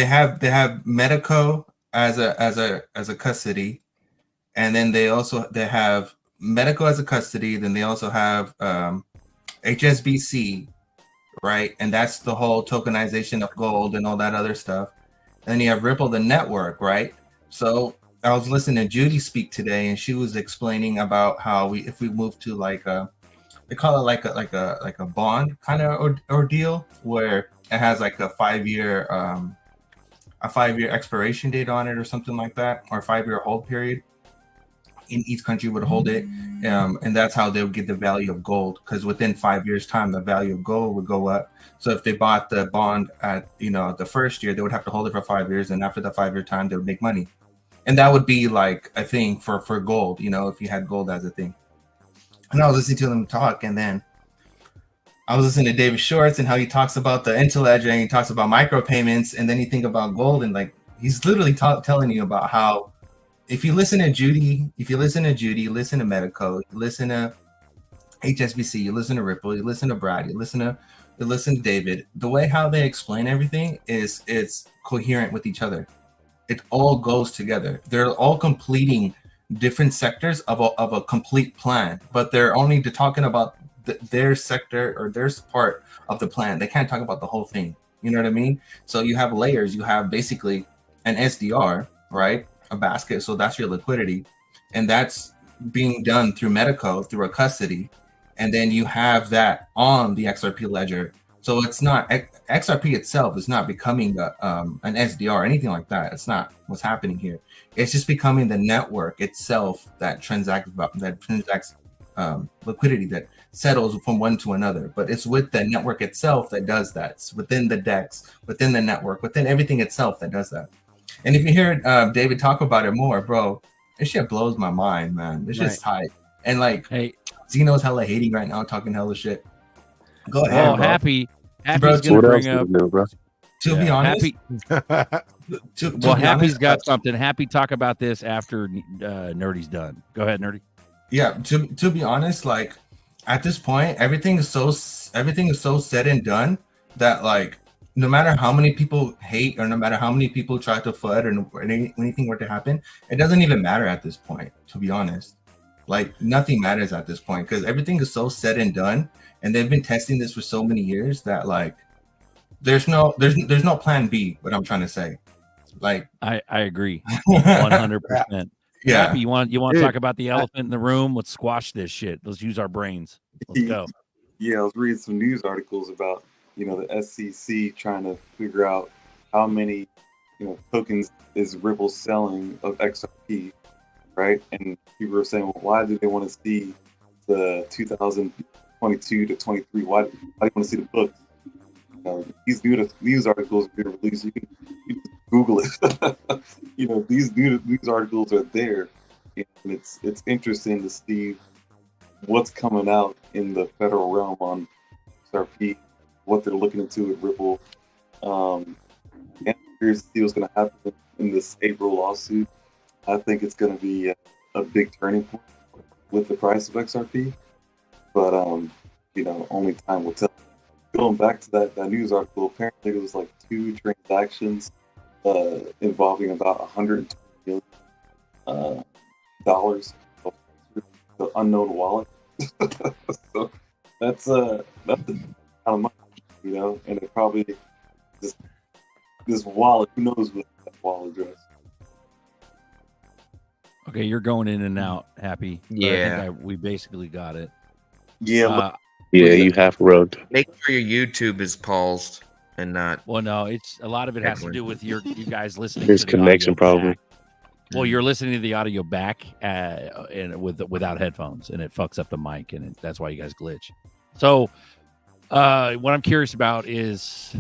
have Medico as a custody, and then they have Medico as a custody, then they also have HSBC, right? And that's the whole tokenization of gold and all that other stuff. And then you have Ripple, the network, right? So I was listening to Judy speak today, and she was explaining about how if we move to like they call it like a bond kind of ordeal, where it has like a 5-year expiration date on it or something like that, or a 5-year hold period. In each country would hold it, and that's how they would get the value of gold, because within 5 years' time, the value of gold would go up. So if they bought the bond at the first year, they would have to hold it for 5 years, and after the 5-year time, they would make money. And that would be like a thing for gold, if you had gold as a thing. And I was listening to them talk, and then I was listening to David Schwartz and how he talks about the interledger, and he talks about micropayments, and then you think about gold, and like he's literally telling you about how if you listen to Judy, you listen to Medico, you listen to HSBC, you listen to Ripple, you listen to Brad, you listen to David, the way how they explain everything is it's coherent with each other. It all goes together. They're all completing different sectors of a complete plan, but they're only talking about their sector or their part of the plan. They can't talk about the whole thing. You know what I mean? So you have layers. You have basically an SDR, right? A basket. So that's your liquidity. And that's being done through Medico, through a custody. And then you have that on the XRP ledger. So it's not XRP itself is not becoming an SDR or anything like that. It's not what's happening here. It's just becoming the network itself that transacts liquidity, that settles from one to another. But it's with the network itself that does that. It's within the DEX, within the network, within everything itself that does that. And if you hear David talk about it more, bro, this shit blows my mind, man. This shit's tight. And like, hey, Zeno's hella hating right now, talking hella shit. Go ahead, well, bro. Happy's Bro, gonna bring up. To be honest, Happy's got something. Happy talk about this after Nerdy's done. Go ahead, Nerdy. Yeah, to be honest, like at this point, everything is so said and done that like no matter how many people hate or no matter how many people try to FUD or anything were to happen, it doesn't even matter at this point. To be honest, like nothing matters at this point because everything is so said and done, and they've been testing this for so many years that like there's no plan B. What I'm trying to say, like I agree, 100%. Yeah, Happy, you want to talk about the elephant in the room? Let's squash this shit. Let's use our brains. Let's go. Yeah, I was reading some news articles about the SEC trying to figure out how many tokens is Ripple selling of XRP, right? And people were saying, well, why do they want to see the 2022 to 23? Why do you want to see the books? These news articles have been released. You can just Google it. These news articles are there, and it's interesting to see what's coming out in the federal realm on XRP, what they're looking into at Ripple. And here's to see what's going to happen in this April lawsuit. I think it's going to be a big turning point with the price of XRP, but only time will tell. Going back to that news article, apparently it was like 2 transactions involving about $120 million dollars of the unknown wallet. So That's a kind of money, you know, and it probably this wallet. Who knows what that wallet address? Okay, you're going in and out, Happy. But Yeah. I think we basically got it. Yeah, Yeah, you half rugged. Make sure your YouTube is paused and not. Well, no, it's a lot of it has to do with you guys listening His to the connection audio problem. back. Well, you're listening to the audio back and without headphones, and it fucks up the mic, and that's why you guys glitch. So, what I'm curious about is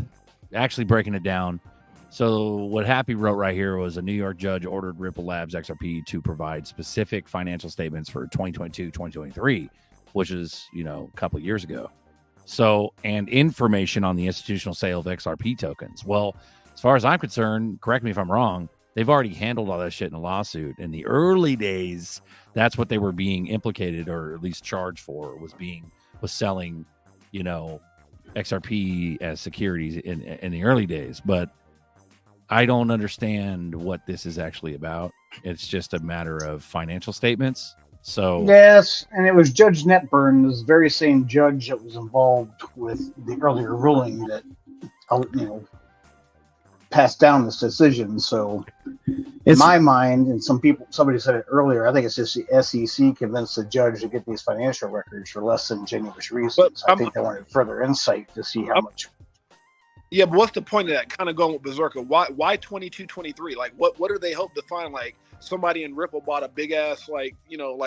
actually breaking it down. So, what Happy wrote right here was a New York judge ordered Ripple Labs XRP to provide specific financial statements for 2022, 2023, which is, a couple of years ago. So, and information on the institutional sale of XRP tokens. Well, as far as I'm concerned, correct me if I'm wrong, they've already handled all that shit in a lawsuit. In the early days, that's what they were being implicated or at least charged for, was selling, XRP as securities in the early days. But I don't understand what this is actually about. It's just a matter of financial statements. So yes, and it was Judge Netburn, this very same judge that was involved with the earlier ruling that, passed down this decision. So, in my mind, and somebody said it earlier, I think it's just the SEC convinced the judge to get these financial records for less than genuine reasons. I think they wanted further insight to see how much. Yeah, but what's the point of that? Kind of going with Berserker. Why 22, 23? Like, what do they hope to find? Like, somebody in Ripple bought a big ass, like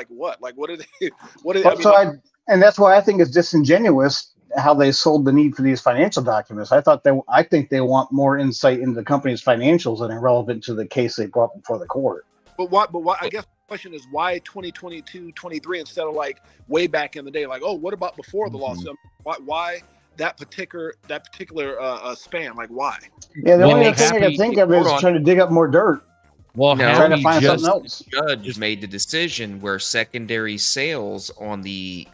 what? Like, what are they? What are they? And that's why I think it's disingenuous how they sold the need for these financial documents. I think they want more insight into the company's financials that are relevant to the case they brought before the court. But why? I guess the question is why 2022, 23 instead of like way back in the day? Like, oh, what about before the lawsuit? Why that particular span? Like, why? Yeah, the only thing I can think of is trying to dig up more dirt. Well, trying to find something else. The judge made the decision where secondary sales on the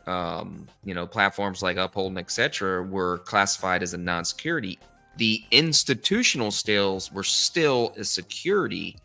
platforms like Uphold and etc. were classified as a non-security. The institutional sales were still a security.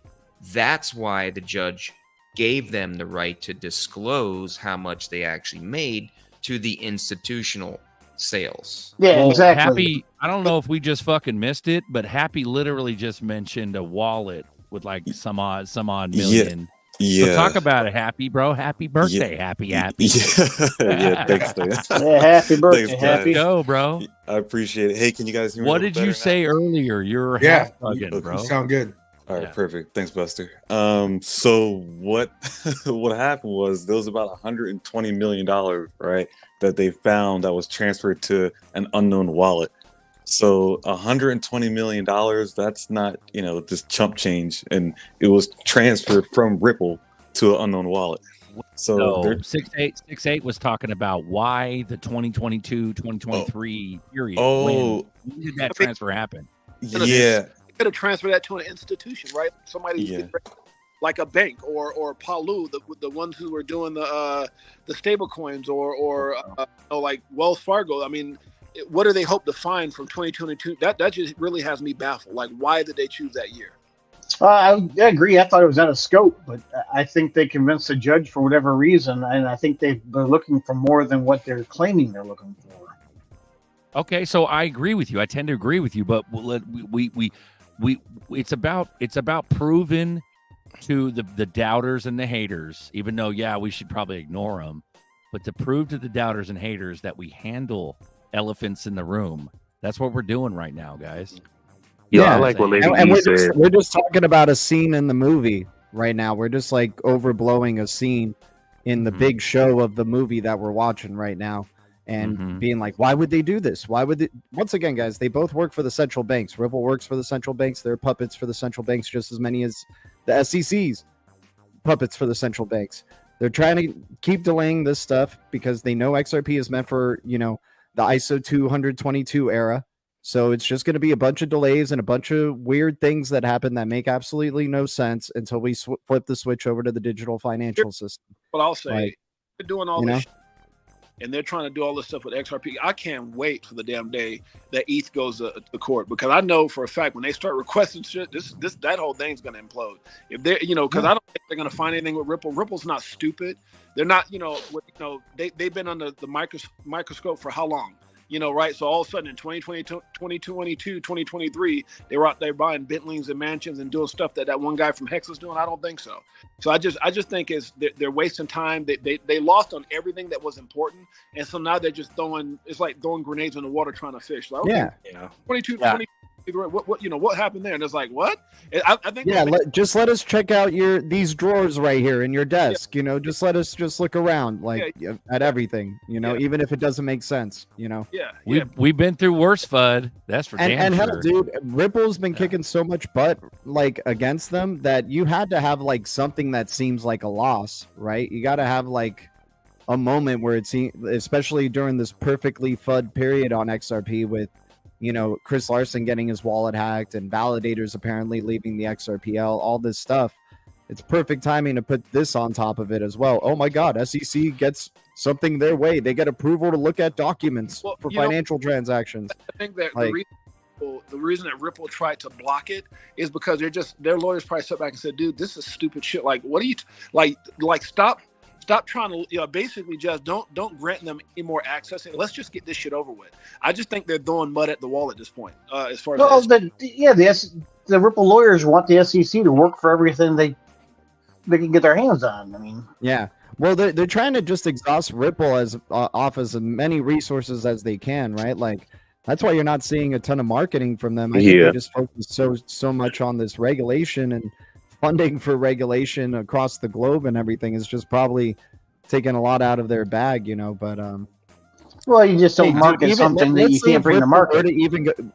That's why the judge gave them the right to disclose how much they actually made to the institutional sales. Yeah, exactly. Happy, I don't know if we just fucking missed it, but Happy literally just mentioned a wallet with like some odd million. Yeah. So talk about it, Happy, bro. Happy birthday, Happy. Yeah, thanks, Dan. Yeah, happy birthday, Thanks, Happy. Go, bro. I appreciate it. Hey, can you guys hear me? What did you say earlier? You're half bugging, bro. You sound good. All right, perfect. Thanks, Buster. So what happened was there was about $120 million, right, that they found that was transferred to an unknown wallet. So $120 million, that's not, just chump change. And it was transferred from Ripple to an unknown wallet. So 6868 was talking about why the 2022, 2023 period. Oh, when did that transfer happen? Yeah. Could have transferred that to an institution, right? Somebody like a bank or Palu, the ones who were doing the stable coins or like Wells Fargo. I mean, what do they hope to find from 2022? That just really has me baffled. Like, why did they choose that year? I agree. I thought it was out of scope, but I think they convinced the judge for whatever reason, and I think they're looking for more than what they're claiming they're looking for. Okay, so I agree with you. I tend to agree with you, but we it's about proving to the doubters and the haters, even though we should probably ignore them, but to prove to the doubters and haters that we handle elephants in the room. That's what we're doing right now, guys. Yeah, I like what Lady and E said. we're just talking about a scene in the movie right now. We're just like overblowing a scene in the big show of the movie that we're watching right now, and being like, why would they do this? Why would they? Once again, guys, they both work for the central banks. Ripple works for the central banks. They're puppets for the central banks, just as many as the SEC's puppets for the central banks. They're trying to keep delaying this stuff because they know XRP is meant for, the ISO 222 era. So it's just going to be a bunch of delays and a bunch of weird things that happen that make absolutely no sense until we flip the switch over to the digital financial system. Well, I'll say, they're doing all this. and they're trying to do all this stuff with XRP. I can't wait for the damn day that ETH goes to court, because I know for a fact when they start requesting shit, that whole thing's going to implode. If they're, because I don't think they're going to find anything with Ripple. Ripple's not stupid. They're not, they've been under the microscope for how long? Right? So all of a sudden in 2022, 2023, they were out there buying Bentleys and mansions and doing stuff that one guy from Hex was doing. I don't think so. So I just think they're wasting time. They lost on everything that was important, and so now they're just throwing grenades in the water trying to fish. Like, okay, 22, 23, what happened there? And it's like, what? I think just let us check out these drawers right here in your desk. Just let us look around at everything. Even if it doesn't make sense. We've been through worse, FUD. That's for damn and sure. hell, dude, Ripple's been kicking so much butt against them that you had to have something that seems like a loss, right? You got to have a moment where it seems, especially during this perfectly FUD period on XRP with Chris Larson getting his wallet hacked and validators apparently leaving the XRPL, all this stuff. It's perfect timing to put this on top of it as well. Oh my God, SEC gets something their way. They get approval to look at documents for financial transactions. I think that the reason that Ripple tried to block it is because their lawyers probably sat back and said, dude, this is stupid shit. Like, what are you Stop trying to, basically just don't grant them any more access, and let's just get this shit over with. I just think they're throwing mud at the wall at this point. As far as the Ripple lawyers want the SEC to work for everything they can get their hands on. I mean, well, they're trying to just exhaust Ripple off as many resources as they can, right? That's why you're not seeing a ton of marketing from them. I think they just focus so much on this regulation, and funding for regulation across the globe and everything is just probably taking a lot out of their bag, but well, you just don't market something that you can't bring to market.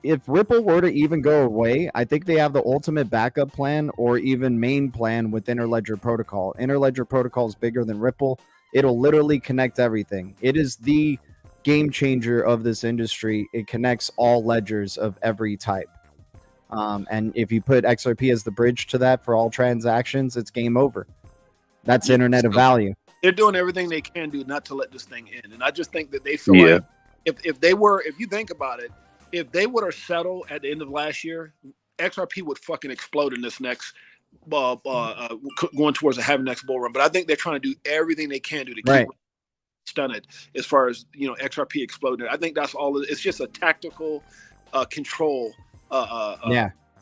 If Ripple were to even go away, I think they have the ultimate backup plan or even main plan with Interledger Protocol. Interledger Protocol is bigger than Ripple. It'll literally connect everything. It is the game changer of this industry. It connects all ledgers of every type. And if you put XRP as the bridge to that for all transactions, it's game over. That's Internet of Value. They're doing everything they can do not to let this thing end. And I just think that they feel like if you think about it, if they would have settled at the end of last year, XRP would fucking explode in this next going towards a having next bull run. But I think they're trying to do everything they can do to keep stunned as far as XRP exploding. I think that's all. It's just a tactical control.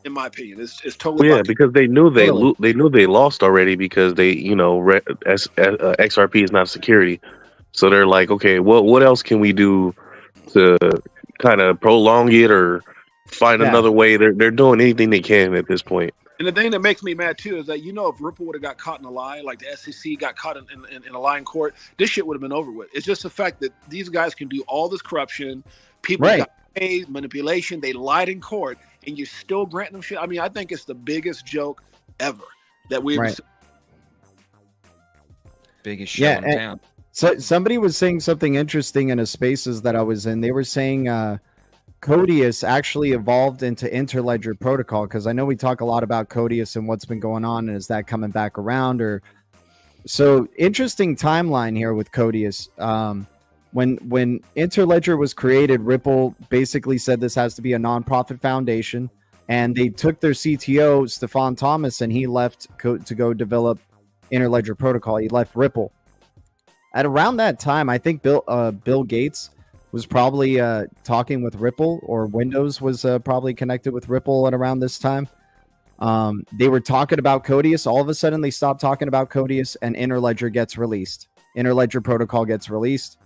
In my opinion, it's totally because they knew they lost already because they XRP is not security, so they're like, okay, what else can we do to kind of prolong it or find another way? They're doing anything they can at this point. And the thing that makes me mad too is that if Ripple would have got caught in a lie, like the SEC got caught in a lie in court, this shit would have been over with. It's just the fact that these guys can do all this corruption, people got paid, manipulation, they lied in court, and you're still granting them shit. I mean, I think it's the biggest joke ever that we've seen. Biggest show in town. So somebody was saying something interesting in a spaces that I was in. They were saying Codius actually evolved into Interledger Protocol, because I know we talk a lot about Codius and what's been going on, and is that coming back around? Or so interesting timeline here with Codius. When Interledger was created, Ripple basically said this has to be a nonprofit foundation, and they took their CTO Stefan Thomas, and he left to go develop Interledger Protocol. He left Ripple. At around that time, I think Bill Gates was probably talking with Ripple, or Windows was probably connected with Ripple at around this time. They were talking about Codius. All of a sudden, they stopped talking about Codius, and Interledger gets released. Interledger Protocol gets released.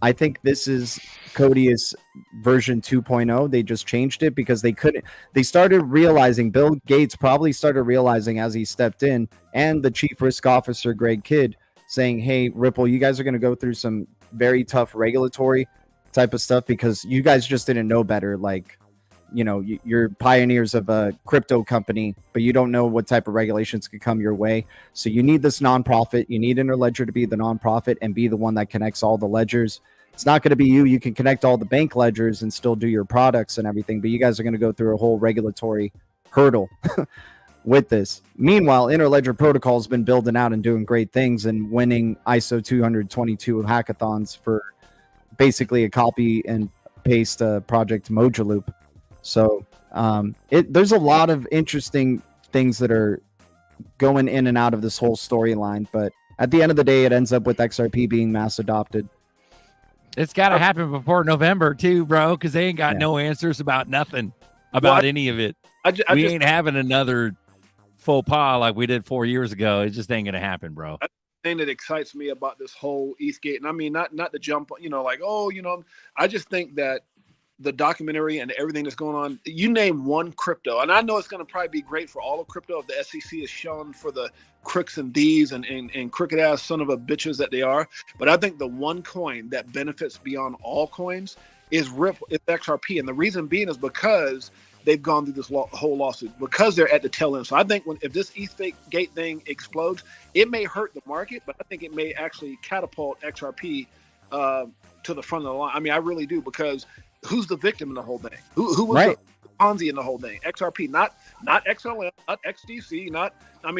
I think this is Codius version 2.0. They just changed it because they started realizing, Bill Gates probably started realizing as he stepped in, and the chief risk officer, Greg Kidd, saying, hey, Ripple, you guys are going to go through some very tough regulatory type of stuff because you guys just didn't know better. You're pioneers of a crypto company, but you don't know what type of regulations could come your way. So you need this nonprofit. You need Interledger to be the nonprofit and be the one that connects all the ledgers. It's not going to be you. You can connect all the bank ledgers and still do your products and everything, but you guys are going to go through a whole regulatory hurdle. with this. Meanwhile, Interledger Protocol has been building out and doing great things and winning ISO 222 hackathons for basically a copy and paste project Mojo Loop. So there's a lot of interesting things that are going in and out of this whole storyline, but at the end of the day, it ends up with XRP being mass adopted. It's got to happen before November too, bro, because they ain't got no answers about nothing about any of it. We ain't having another faux pas like we did 4 years ago. It just ain't gonna happen, bro. The thing that excites me about this whole Eastgate, and I mean not to jump, like, I just think that the documentary and everything that's going on, you name one crypto, and I know it's going to probably be great for all of crypto if the SEC is shown for the crooks and thieves and crooked ass son of a bitches that they are. But I think the one coin that benefits beyond all coins is Ripple, it's XRP, and the reason being is because they've gone through this whole lawsuit, because they're at the tail end. So I think if this Eastgate thing explodes, it may hurt the market, but I think it may actually catapult XRP to the front of the line. I mean, I really do, because who's the victim in the whole thing? Who was the Ponzi in the whole thing? XRP, not XLM, not XDC,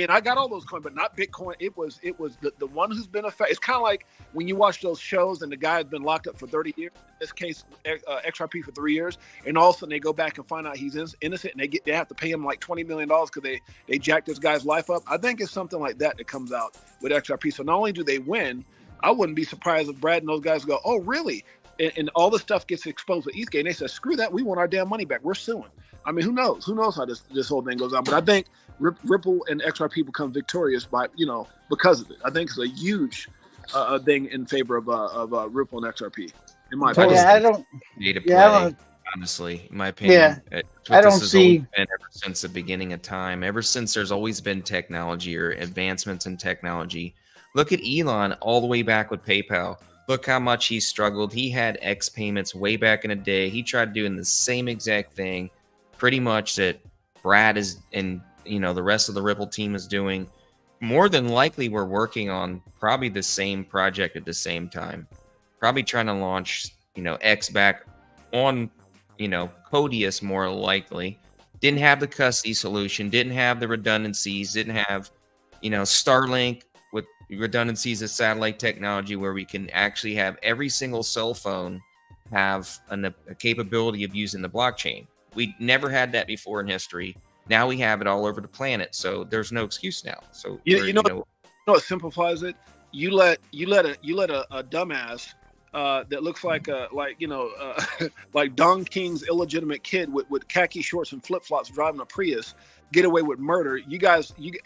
I got all those coins, but not Bitcoin. It was the one who's been affected. It's kind of like when you watch those shows and the guy has been locked up for 30 years, in this case, XRP for 3 years, and all of a sudden they go back and find out he's innocent, and they have to pay him like $20 million because they jacked this guy's life up. I think it's something like that comes out with XRP. So not only do they win, I wouldn't be surprised if Brad and those guys go, oh, really? And all the stuff gets exposed with Eastgate. And they said, screw that. We want our damn money back. We're suing. I mean, who knows? Who knows how this whole thing goes on? But I think Ripple and XRP become victorious because of it. I think it's a huge thing in favor of Ripple and XRP. In my opinion. Honestly, in my opinion. Yeah, I don't see. Been ever since the beginning of time, ever since there's always been technology or advancements in technology. Look at Elon all the way back with PayPal. Look how much he struggled. He had X payments way back in the day. He tried doing the same exact thing, pretty much that Brad is and the rest of the Ripple team is doing. More than likely, we're working on probably the same project at the same time. Probably trying to launch, X back on, Codius more likely. Didn't have the custody solution. Didn't have the redundancies. Didn't have, Starlink with redundancies of satellite technology where we can actually have every single cell phone have a capability of using the blockchain. We never had that before in history. Now we have it all over the planet, so there's no excuse now. So what simplifies it? You let a dumbass that looks like like Don King's illegitimate kid with khaki shorts and flip flops driving a Prius get away with murder.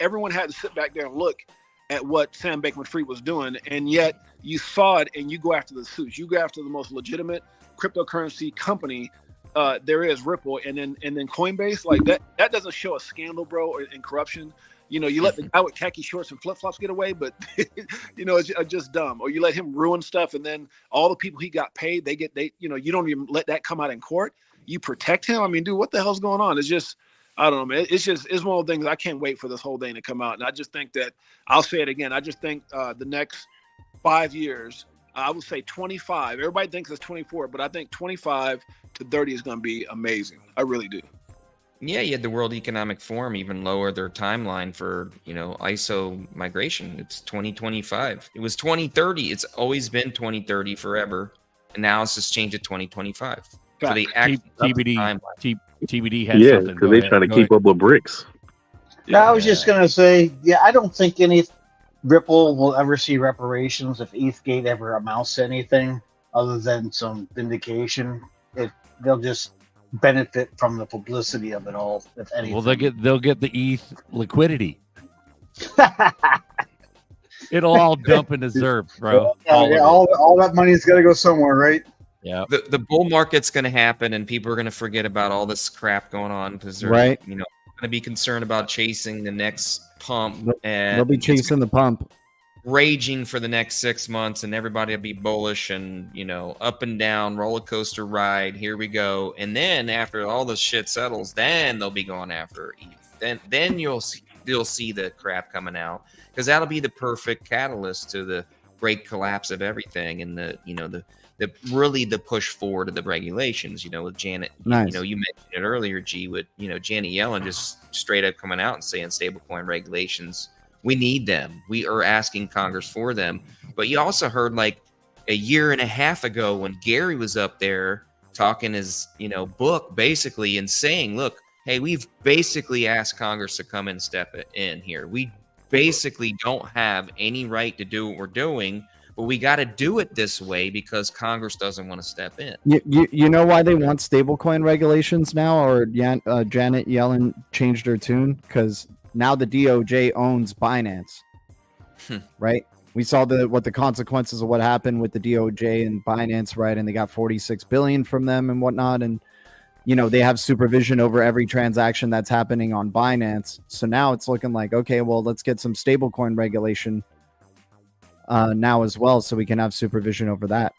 Everyone had to sit back there and look at what Sam Bankman-Fried was doing, and yet you saw it and you go after the suits. You go after the most legitimate cryptocurrency company there is, Ripple, and then Coinbase. Like that doesn't show a scandal, bro, and corruption. You let the guy with khaki shorts and flip-flops get away, but it's just dumb. Or you let him ruin stuff, and then all the people he got paid, you don't even let that come out in court. You protect him. I mean, dude, what the hell's going on? It's just, I don't know, man. It's one of the things I can't wait for this whole thing to come out. And I just think that, I'll say it again, I just think the next 5 years, I would say 25. Everybody thinks it's 24, but I think 25 to 30 is going to be amazing. I really do. Yeah, you had the World Economic Forum even lower their timeline for, ISO migration. It's 2025. It was 2030. It's always been 2030 forever. And now it's just changed to 2025. So they TBD had something. because they're trying to keep up with bricks. I was just going to say, I don't think any Ripple will ever see reparations if Eastgate ever amounts to anything other than some vindication. They'll just benefit from the publicity of it all, if anything. Well, they'll get the ETH liquidity. It'll all dump into ZERP, bro. All that money's got to go somewhere, right? Yeah. The bull market's going to happen, and people are going to forget about all this crap going on because they're going to be concerned about chasing the next pump. And they'll be chasing the pump, raging for the next 6 months, and everybody will be bullish and up and down roller coaster ride. Here we go, and then after all this shit settles, then they'll be going after ETH. Then you'll see the crap coming out because that'll be the perfect catalyst to the great collapse of everything and the really the push forward of the regulations, with Janet, Nice. You mentioned it earlier, G, with, Janet Yellen just straight up coming out and saying stablecoin regulations, we need them. We are asking Congress for them. But you also heard like a year and a half ago when Gary was up there talking his, book basically and saying, look, hey, we've basically asked Congress to come and step in here. We basically don't have any right to do what we're doing, but we got to do it this way because Congress doesn't want to step in. You know why they want stablecoin regulations now, or Janet Yellen changed her tune? Because now the DOJ owns Binance, right? We saw what the consequences of what happened with the DOJ and Binance, right? And they got $46 billion from them and whatnot, and they have supervision over every transaction that's happening on Binance. So now it's looking like, okay, well, let's get some stablecoin regulation now as well, so we can have supervision over that.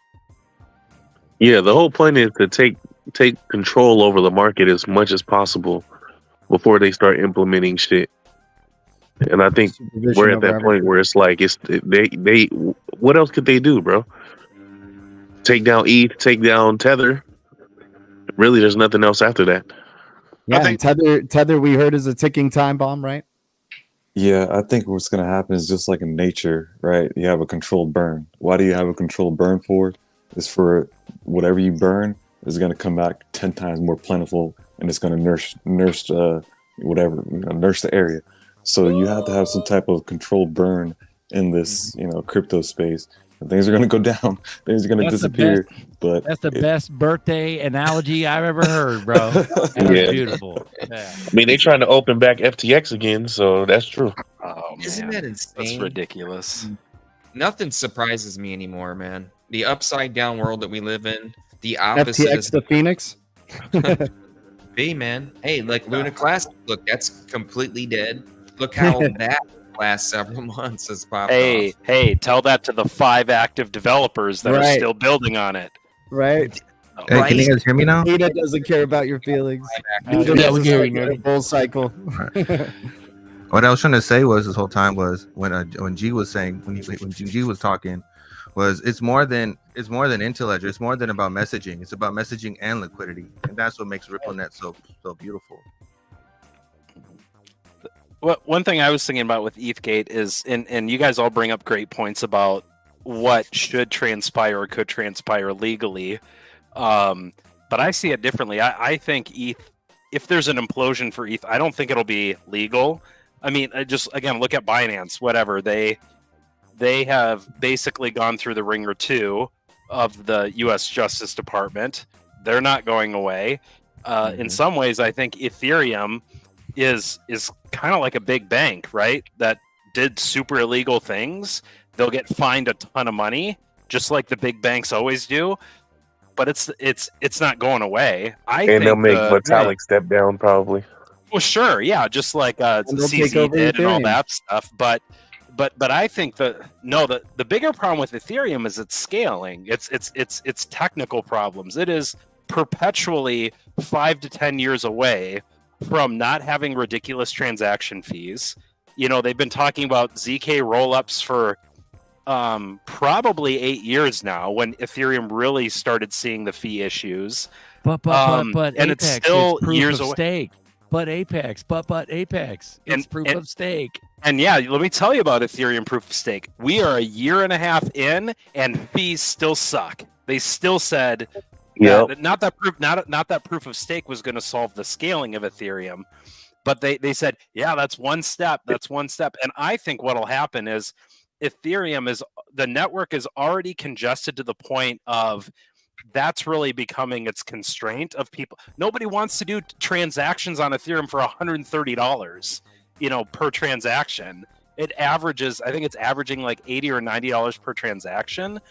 Yeah, the whole point is to take control over the market as much as possible before they start implementing shit. And I think we're at that point where it's like they what else could they do, bro? Take down ETH, take down Tether. Really, there's nothing else after that. Yeah, I think Tether we heard is a ticking time bomb, right? Yeah, I think what's going to happen is just like in nature, right? You have a controlled burn. Why do you have a controlled burn for? It's for whatever you burn is going to come back 10 times more plentiful, and it's going to nurse the area. So you have to have some type of controlled burn in this, crypto space. And things are going to go down. Things are going to disappear. But that's the best birthday analogy I've ever heard, bro. That's beautiful. Yeah. I mean, they're trying to open back FTX again, so that's true. Oh, Isn't that insane? That's ridiculous. Nothing surprises me anymore, man. The upside down world that we live in, the opposite. FTX the Phoenix? Man. Hey, like Luna Classic, look, that's completely dead. Look how that last several months has popped off. Hey, tell that to the 5 active developers that are still building on it. Right. Hey, can you guys hear me now? Nita doesn't care about your feelings. Yeah, we hear you. Full cycle. What I was trying to say was this whole time was when G was saying when G was talking was it's more than Interledger. It's more than about messaging. It's about messaging and liquidity, and that's what makes RippleNet so beautiful. Well, one thing I was thinking about with ETHgate is, and you guys all bring up great points about what should transpire or could transpire legally, but I see it differently. I think ETH, if there's an implosion for ETH, I don't think it'll be legal. I mean, just again, look at Binance. Whatever they have basically gone through the ringer too of the U.S. Justice Department. They're not going away. In some ways, I think Ethereum is kind of like a big bank, right? That did super illegal things. They'll get fined a ton of money, just like the big banks always do. But it's not going away. I think they'll make Vitalik step down probably. Well, sure, yeah, just like CZ did and all that stuff. But I think the bigger problem with Ethereum is its scaling. It's technical problems. It is perpetually 5 to 10 years away from not having ridiculous transaction fees. They've been talking about ZK rollups for probably 8 years now, when Ethereum really started seeing the fee issues. But and Apex, it's still proof years of away. Stake. But Apex, it's proof of stake. And yeah, let me tell you about Ethereum proof of stake. We are a year and a half in, and fees still suck. They still said not that proof of stake was going to solve the scaling of Ethereum, but they said, yeah, that's one step. And I think what'll happen is the network is already congested to the point of that's really becoming its constraint of people. Nobody wants to do transactions on Ethereum for $130, per transaction. I think it's averaging like $80 or $90 per transaction.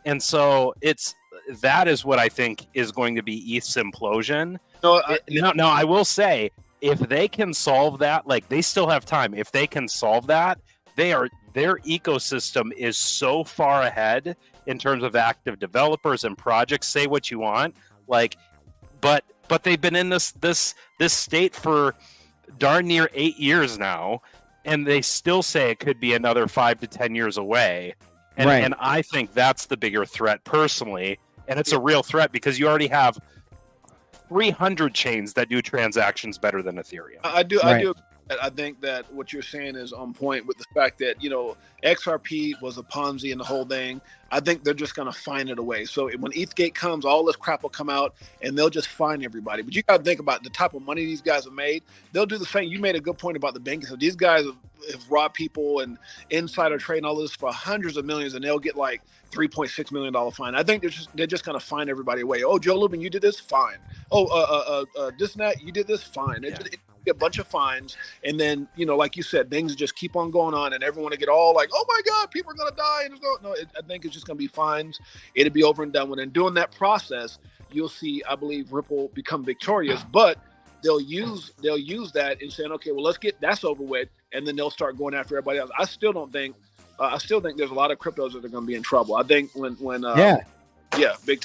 And so that is what I think is going to be ETH's implosion. No, I will say, if they can solve that, like, they still have time. If they can solve that, their ecosystem is so far ahead in terms of active developers and projects. Say what you want, like, but they've been in this state for darn near 8 years now, and they still say it could be another 5 to 10 years away. And I think that's the bigger threat personally. And it's a real threat because you already have 300 chains that do transactions better than Ethereum. I do. I think that what you're saying is on point with the fact that, XRP was a Ponzi and the whole thing. I think they're just going to find it away. So when ETHgate comes, all this crap will come out and they'll just find everybody. But you got to think about the type of money these guys have made. They'll do the same. You made a good point about the banking. So these guys have robbed people and insider trade and all this for hundreds of millions, and they'll get like $3.6 million fine. I think they're just going to find everybody away. Oh, Joe Lubin, you did this? Fine. Oh, this and that, you did this? Fine. It a bunch of fines, and then like you said, things just keep on going on, and everyone will get all like, oh my god, people are gonna die, and I think it's just gonna be fines. It'll be over and done with. And during that process, you'll see, I believe, Ripple become victorious, but they'll use that and saying, okay, well, let's get that's over with, and then they'll start going after everybody else. I still think there's a lot of cryptos that are going to be in trouble. I think when big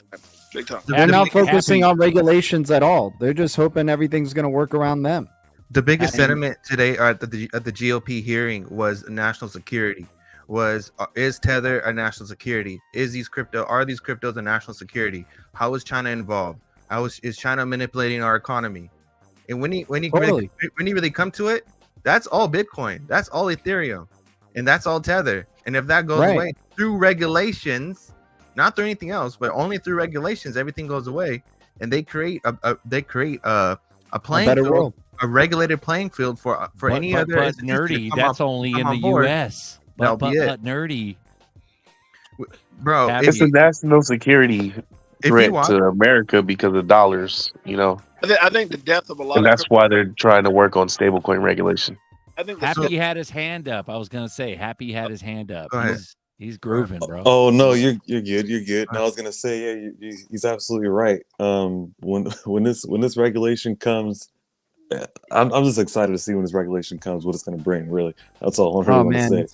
time. They're not focusing on regulations at all. They're just hoping everything's going to work around them. The biggest sentiment today at the GOP hearing was national security. Is Tether a national security? Are these cryptos a national security? How is China involved? Is China manipulating our economy? And when you really come to it, that's all Bitcoin. That's all Ethereum, and that's all Tether. And if that goes away through regulations, not through anything else, but only through regulations, everything goes away, and they create a playing field, a regulated playing field for any other. But nerdy, that's only in the U.S. But nerdy, bro, it's a national security threat to America because of dollars. I think the death of a lot, and that's why they're trying to work on stablecoin regulation. I think Happy had his hand up. I was gonna say Happy had his hand up. He's grooving, bro. Oh no, you're good. You're good. And I was gonna say, he's absolutely right. When this regulation comes, I'm just excited to see when this regulation comes, what it's gonna bring. Really, that's all I really want to say.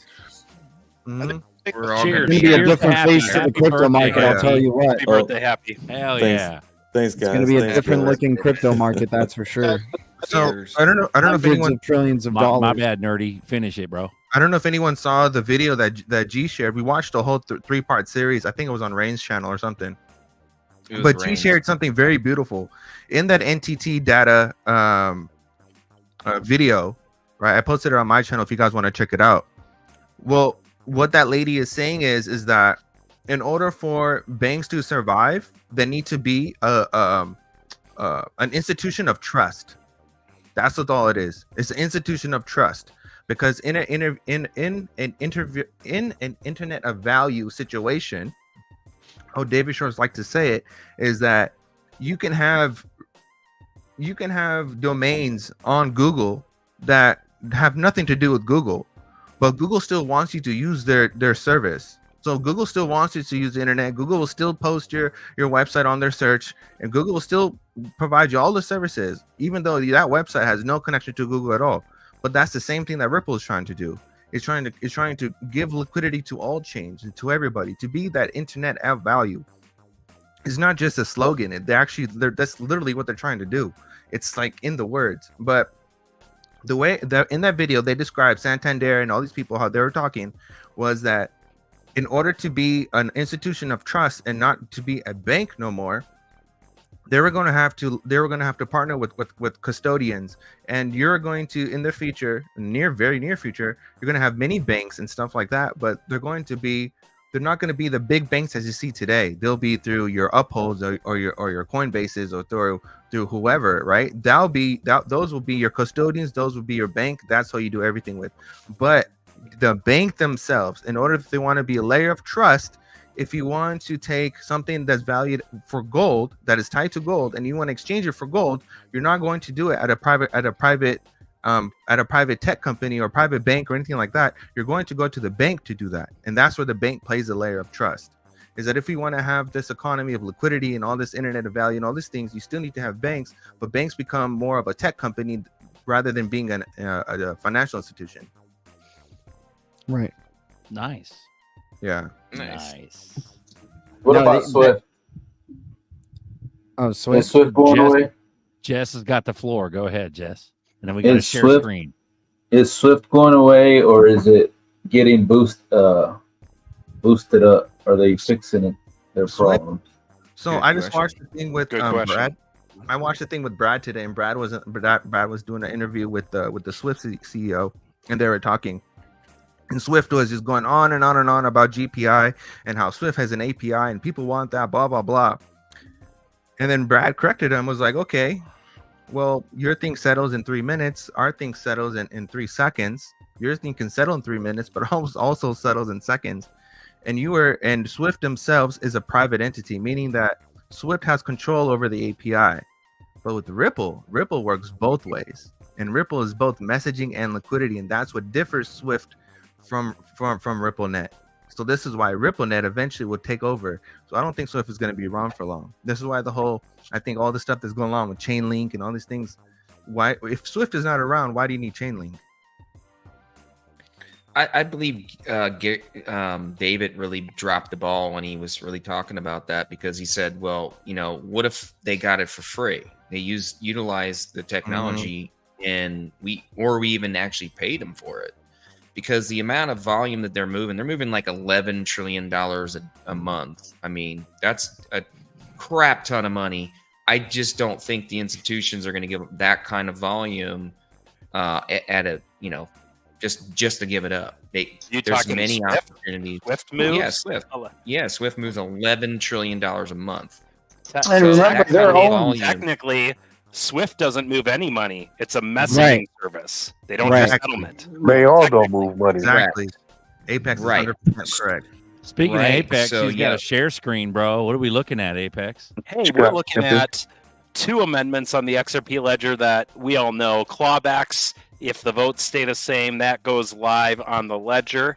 Mm-hmm. We're all going to be a different face to the crypto market. I'll tell you what. Happy birthday, Happy! Hell yeah! Thanks, guys. It's going to be a different looking crypto market, that's for sure. So I don't know if anyone trillions of dollars. My bad, nerdy. Finish it, bro. I don't know if anyone saw the video that G shared. We watched a whole 3-part series. I think it was on Rain's channel or something. But G shared something very beautiful in that NTT data video. Right, I posted it on my channel if you guys want to check it out. Well, what that lady is saying is that in order for banks to survive, they need to be an institution of trust. That's what all it is. It's an institution of trust, because in an internet of value situation, how David Shores like to say it is that you can have domains on Google that have nothing to do with Google, but Google still wants you to use their service. So Google still wants you to use the internet. Google will still post your website on their search, and Google will still provide you all the services, even though that website has no connection to Google at all. But that's the same thing that Ripple is trying to do. It's trying to give liquidity to all chains and to everybody, to be that internet of value. It's not just a slogan. That's literally what they're trying to do. It's like in the words. But the way that in that video they described Santander and all these people, how they were talking was that in order to be an institution of trust and not to be a bank no more, they were going to have to partner with custodians. And you're going to, in the future, very near future, you're going to have many banks and stuff like that, but they're not going to be the big banks as you see today. They'll be through your Upholds or your Coinbases or through whoever, right? Those will be your custodians. Those will be your bank. That's how you do everything with. But the bank themselves, in order if they want to be a layer of trust, if you want to take something that's valued for gold, that is tied to gold, and you want to exchange it for gold, you're not going to do it at a private tech company or private bank or anything like that. You're going to go to the bank to do that. And that's where the bank plays a layer of trust. Is that if we want to have this economy of liquidity and all this internet of value and all these things, you still need to have banks, but banks become more of a tech company rather than being a financial institution. Right. Nice. Yeah. Nice. What about Swift? Oh, Swift. Is Swift going away? Jess has got the floor. Go ahead, Jess. And then we got to share screen. Is Swift going away, or is it getting boosted? boosted up? Are they fixing their problem? So Good I just question. watched the thing with Good question. Brad. I watched the thing with Brad today, and Brad was doing an interview with the Swift CEO, and they were talking. And Swift was just going on and on and on about GPI and how Swift has an API and people want that, blah blah blah. And then Brad corrected him, was like, okay, well, your thing settles in 3 minutes, our thing settles in 3 seconds. Your thing can settle in 3 minutes, but also settles in seconds. And Swift themselves is a private entity, meaning that Swift has control over the API. But with Ripple works both ways. And Ripple is both messaging and liquidity, and that's what differs Swift from RippleNet. So this is why RippleNet eventually will take over. So I don't think Swift is going to be around for long. This is why I think all the stuff that's going on with Chainlink and all these things. Why, if Swift is not around, why do you need Chainlink? I believe David really dropped the ball when he was really talking about that, because he said, well, what if they got it for free? They utilized the technology and we even actually paid them for it, because the amount of volume that they're moving like $11 trillion a month. I mean, that's a crap ton of money. I just don't think the institutions are going to give that kind of volume at a, just to give it up. There's many Swift? opportunities. Swift moves? Yeah, Swift. Yeah, Swift moves $11 trillion a month. And remember, their own technically, Swift doesn't move any money. It's a messaging service. They don't do settlement. They all don't move money. Exactly. Apex is 100% correct. Speaking of Apex, he's got a share screen, bro. What are we looking at, Apex? Hey, we're looking at 2 amendments on the XRP ledger that we all know. Clawbacks, if the votes stay the same, that goes live on the ledger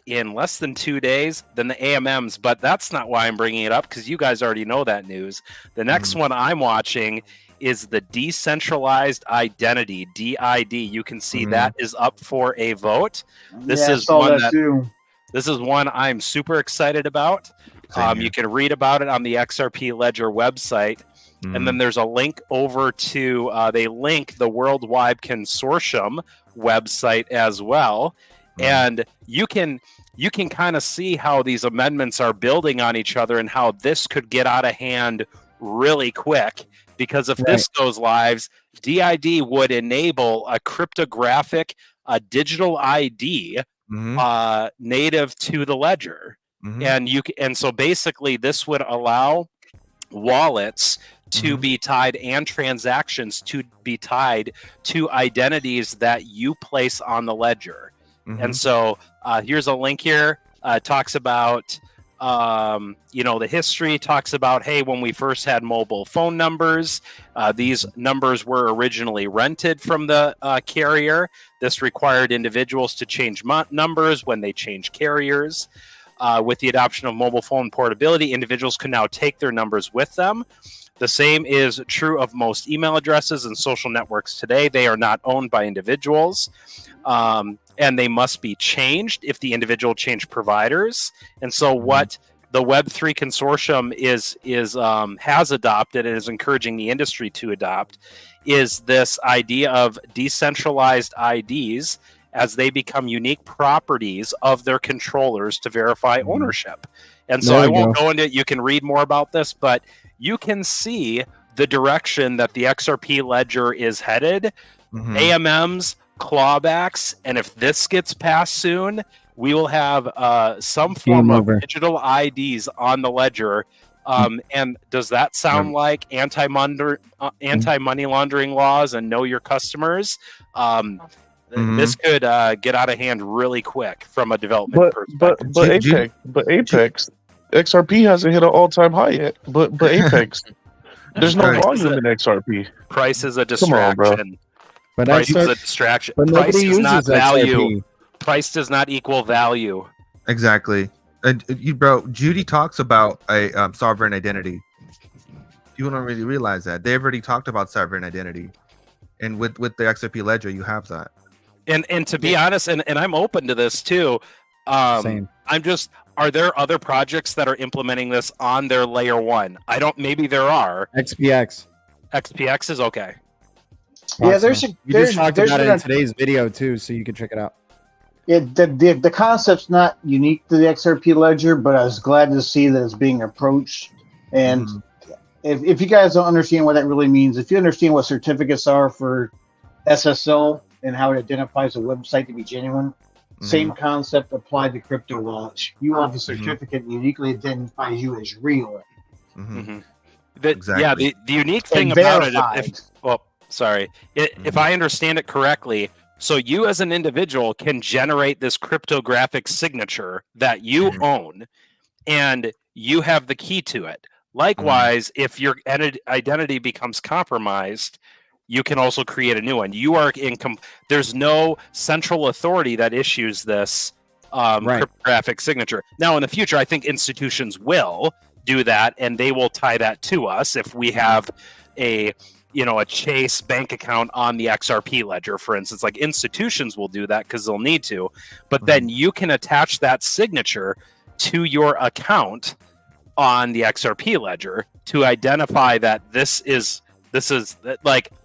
in less than 2 days. Then the AMMs, but that's not why I'm bringing it up, because you guys already know that news. The next one I'm watching is the decentralized identity, DID. You can see that is up for a vote. This is one I'm super excited about. You can read about it on the XRP Ledger website. And then there's a link over to, they link the Worldwide Consortium website as well. And you can kind of see how these amendments are building on each other and how this could get out of hand really quick. Because if this goes live, DID would enable a cryptographic, digital ID native to the ledger. And so basically this would allow wallets to be tied and transactions to be tied to identities that you place on the ledger. And so here's a link here. Talks about the history, talks about, hey, when we first had mobile phone numbers, these numbers were originally rented from the carrier. This required individuals to change numbers when they change carriers. With the adoption of mobile phone portability, individuals can now take their numbers with them. The same is true of most email addresses and social networks today. They are not owned by individuals. And they must be changed if the individual changed providers. And so what the Web3 consortium has adopted and is encouraging the industry to adopt is this idea of decentralized IDs as they become unique properties of their controllers to verify ownership. And so I won't go into it. You can read more about this, but you can see the direction that the XRP ledger is headed. AMMs, clawbacks, and if this gets passed soon, we will have some form of digital IDs on the ledger. And does that sound like anti-money laundering laws and know your customers? This could get out of hand really quick from a development perspective. But Apex, XRP hasn't hit an all-time high yet. But Apex, there's no volume in XRP. Price is a distraction. Come on, bro. But price is a distraction. But price nobody is not uses value. XRP. Price does not equal value. Exactly. Bro, Judy talks about a sovereign identity. You don't really realize that. They've already talked about sovereign identity. And with the XRP ledger, you have that. And to be honest, and I'm open to this too. Same. Are there other projects that are implementing this on their layer 1? Maybe there are. XPX. XPX is okay. Yeah, We just talked about it in today's video too, so you can check it out. The concept's not unique to the XRP ledger, but I was glad to see that it's being approached. And if you guys don't understand what that really means, if you understand what certificates are for SSL and how it identifies a website to be genuine, same concept applied to crypto wallets. You have a certificate that uniquely identifies you as real. Exactly. Yeah, the unique thing about it, if I understand it correctly, so you as an individual can generate this cryptographic signature that you own, and you have the key to it. Likewise, if your identity becomes compromised, you can also create a new one. You are there's no central authority that issues this cryptographic signature. Now, in the future, I think institutions will do that, and they will tie that to us if we have a Chase bank account on the XRP ledger, for instance. Like, institutions will do that because they'll need to, but then you can attach that signature to your account on the XRP ledger to identify that this is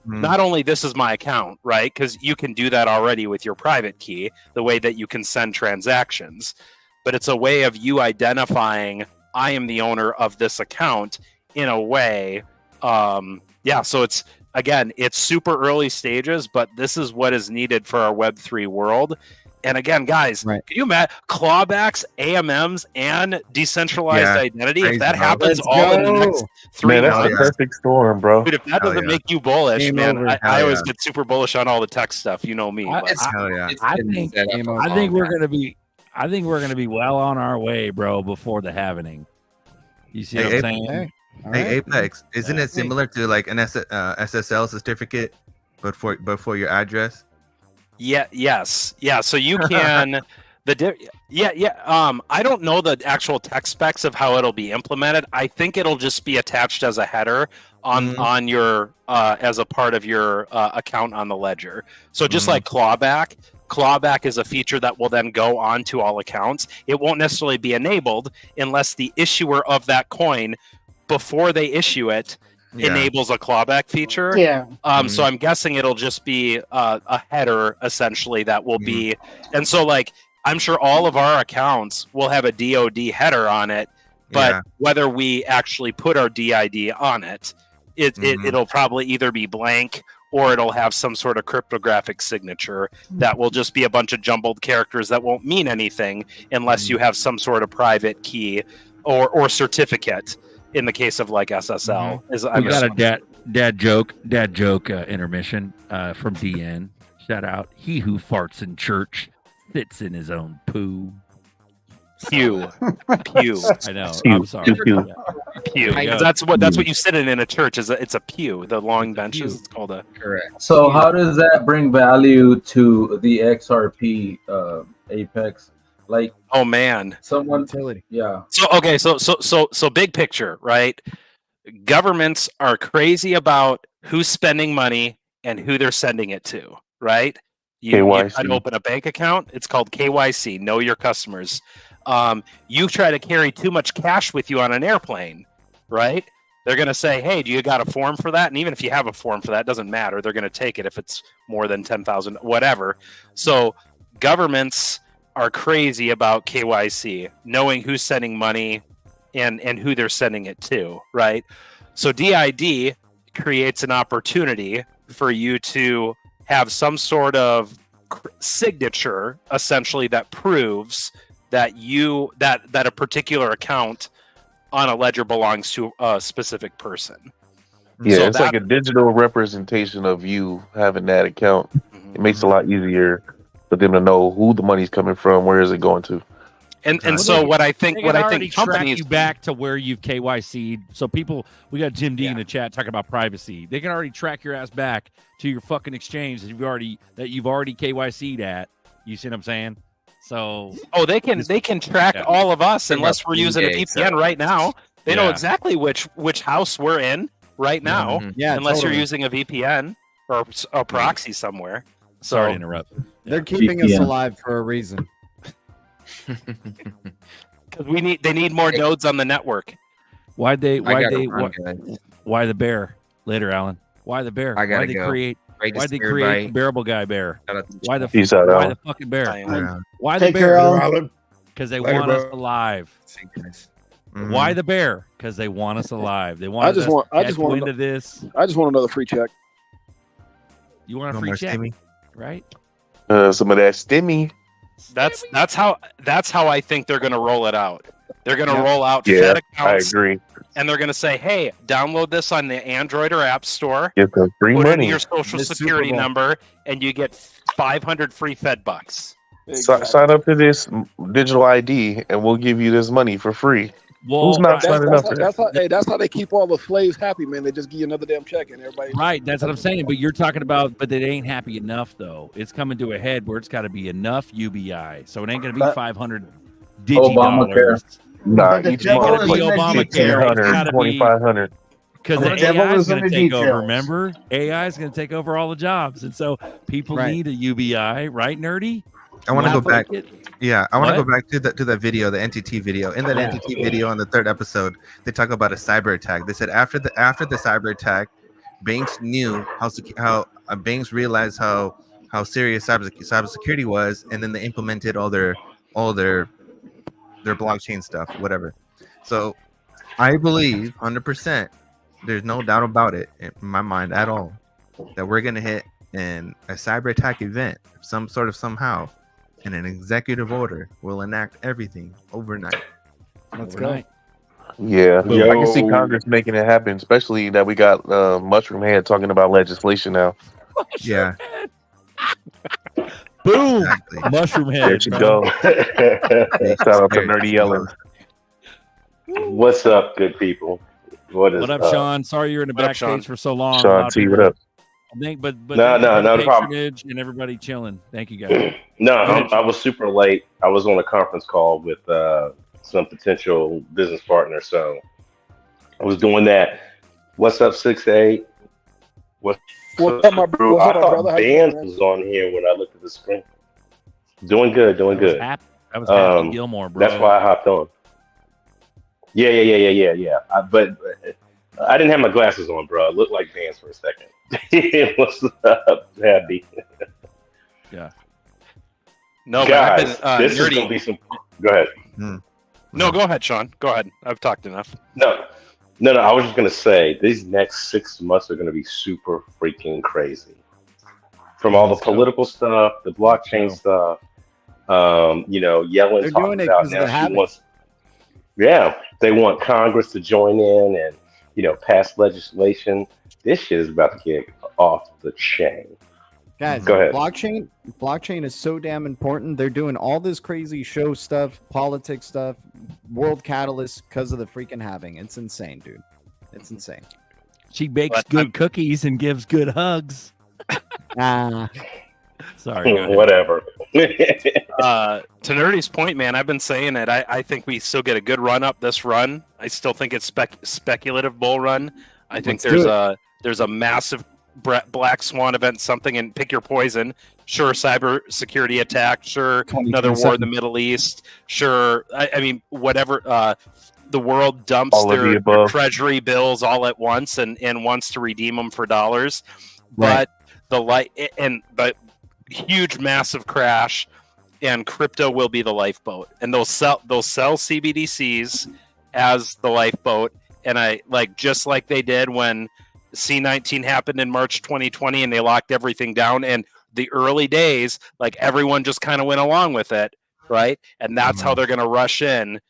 not only this is my account, right? Because you can do that already with your private key, the way that you can send transactions, but it's a way of you identifying I am the owner of this account in a way. So it's super early stages, but this is what is needed for our Web3 world. And again, guys, can you imagine clawbacks, AMMs, and decentralized identity? If that happens in the next 3 months, that's the perfect storm, bro. Dude, if that doesn't make you bullish, I always get super bullish on all the tech stuff. You know me. I think we're gonna be well on our way, bro, before the halvening. You see what I'm saying? Hey, Apex, isn't it similar to like an SSL certificate, but for your address? Yes. So you can I don't know the actual tech specs of how it'll be implemented. I think it'll just be attached as a header on your as a part of your account on the ledger. So just like clawback is a feature that will then go on to all accounts. It won't necessarily be enabled unless the issuer of that coin, before they issue it, enables a clawback feature. So I'm guessing it'll just be a header essentially that will be, and so like I'm sure all of our accounts will have a DoD header on it, but whether we actually put our DID on it, it'll probably either be blank or it'll have some sort of cryptographic signature that will just be a bunch of jumbled characters that won't mean anything unless you have some sort of private key or certificate. In the case of like SSL, we got a dad joke intermission from DN. Shout out. He who farts in church sits in his own poo. Pew. I know. I'm sorry. Pew. That's what you sit in a church. It's a pew. The long benches. It's called a correct. So how does that bring value to the XRP Apex? Like, oh man, So big picture, right? Governments are crazy about who's spending money and who they're sending it to, right? You try to open a bank account. It's called KYC. Know your customers. You try to carry too much cash with you on an airplane, right? They're going to say, hey, do you got a form for that? And even if you have a form for that, it doesn't matter. They're going to take it if it's more than 10,000, whatever. So governments are crazy about KYC, knowing who's sending money and who they're sending it to, right? So DID creates an opportunity for you to have some sort of signature, essentially, that proves that that a particular account on a ledger belongs to a specific person. Yeah, so it's like a digital representation of you having that account. It makes it a lot easier for them to know who the money's coming from, where is it going to. And so what I think companies track you back to where you've KYC'd. So people, we got Jim D in the chat talking about privacy. They can already track your ass back to your fucking exchange that you've already KYC'd at. You see what I'm saying? So they can track all of us unless we're using a VPN right now. They know exactly which house we're in right now. Unless you're using a VPN or a proxy somewhere. Sorry to interrupt. They're keeping us alive for a reason. Because they need more nodes on the network. Why the bear? Later, Alan. Why the bear? I gotta Why Why'd they create the bearable guy bear? Why the Peace out, why Alan. the fucking bear? Yeah. Why the Take care, bear? Alan. Because they Later, want us bro. alive. Mhm. Why the bear? Because they want us alive. They want I us just want into this. I just want another free check. You want a No free more check, stimmy? right? Some of that stimmy. That's how I think they're going to roll it out. They're going to roll out Yeah, Fed I accounts, agree. and they're going to say, "Hey, download this on the Android or App Store. Get some free Put in money. your social This Super security Bowl. number, and you get 500 free Fed bucks." Sign up to this digital ID, and we'll give you this money for free. Well, Who's not signing up for that? That's how they keep all the slaves happy, man. They just give you another damn check, and everybody. Right, that's what I'm saying. But you're talking about, but they ain't happy enough though. It's coming to a head where it's got to be enough UBI, so it ain't going to be But- 500 digi dollars. Nah, But the each devil month is like in the Obamacare. details. It's gotta be- 2,500. Because The the devil AI is is in going to the take over. details. Remember, AI is going to take over all the jobs, and so people Right. need a UBI, right, Nerdy? I want to go back. It? Yeah, I want to What? go back to that video, the NTT video. In that NTT video, on the 3rd episode, they talk about a cyber attack. They said after the cyber attack, banks knew how banks realized how serious cybersecurity was, and then they implemented all their blockchain stuff, whatever. So I believe 100%. There's no doubt about it in my mind at all that we're gonna hit a cyber attack event, somehow. And an executive order will enact everything overnight. Let's Overnight. Yeah, Yo. I can see Congress making it happen, especially that we got Mushroom Head talking about legislation now. Yeah. Boom! Exactly. Mushroom head. There you bro. go. Shout out to Nerdy Yellen. What's up, good people? What is What up, Sean? Sorry you're in the What up, Sean? backstage for so long. A Sean lot of T, people- what up? I think, but No, thank you no, for the not a problem. patronage and everybody chilling. Thank you guys. No, ahead, I was super late. I was on a conference call with some potential business partners, so I was doing that. What's up, 6'8"? What's What's up, bro? what's I up, my thought brother? How you Vance doing, man? was on here when I looked at the screen. Doing good, doing That was good. That was Happy Gilmore, bro. That's why I hopped on. Yeah. But I didn't have my glasses on, bro. I looked like Vance for a second. What's up, Happy? Yeah. No, Guys, but I've been this is nerdy. gonna be some. Go ahead. No, go ahead, Sean. Go ahead. I've talked enough. No. I was just gonna say these next 6 months are gonna be super freaking crazy. From all the political stuff, the blockchain stuff. Yellen They're talking doing it about 'cause now of the habit. she wants. Yeah, they want Congress to join in and pass legislation. This shit is about to get off the chain. Guys, Go ahead. blockchain is so damn important. They're doing all this crazy show stuff, politics stuff, world catalyst because of the freaking halving. It's insane, dude. It's insane. She bakes But good cookies and gives good hugs. Sorry. go ahead. Whatever. To Nerdy's point, man, I've been saying it. I think we still get a good run up this run. I still think it's speculative bull run. I think Let's do there's a massive black swan event, something, and pick your poison. Sure, cyber security attack. Sure, another war in the Middle East. Sure, I mean, whatever. The world dumps All of the their above. treasury bills all at once and wants to redeem them for dollars. Right. But huge, massive crash, and crypto will be the lifeboat, and they'll sell CBDCs as the lifeboat, and just like they did when C19 happened in March 2020, and they locked everything down. And the early days, like everyone just kind of went along with it, right? And that's how they're going to rush in,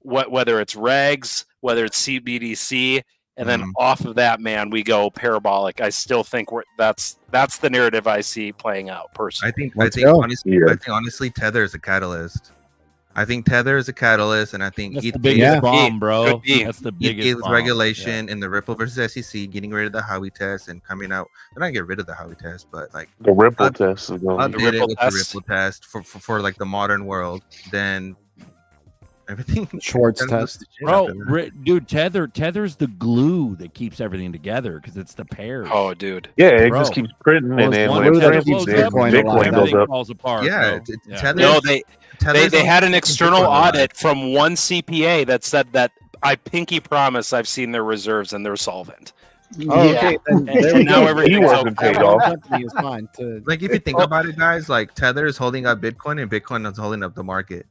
whether it's regs, whether it's CBDC. And then off of that, man, we go parabolic. I still think that's the narrative I see playing out personally. I think honestly, Tether is a catalyst. I think Tether is a catalyst, and I think That's the biggest bomb, bro. That's the biggest ETH bomb. regulation and the Ripple versus SEC getting rid of the Howey test and coming out. They're not get rid of the Howey test, but like the Ripple test is going. Update it with the Ripple test for like the modern world. Then everything Schwartz test, bro. Dude, Tether's the glue that keeps everything together because it's the pairs. Oh, dude. Yeah, it Bro. just keeps printing, and then One when Tether Bitcoin blows up, goes everything up. falls apart. Yeah, bro. Tether. No, they had an external audit from one CPA that said that I pinky promise I've seen their reserves and they're solvent. Oh, okay. Then there we Now go. everything's wasn't okay. paid off. Company is fine to Like if you think about it, guys, like Tether is holding up Bitcoin and Bitcoin is holding up the market.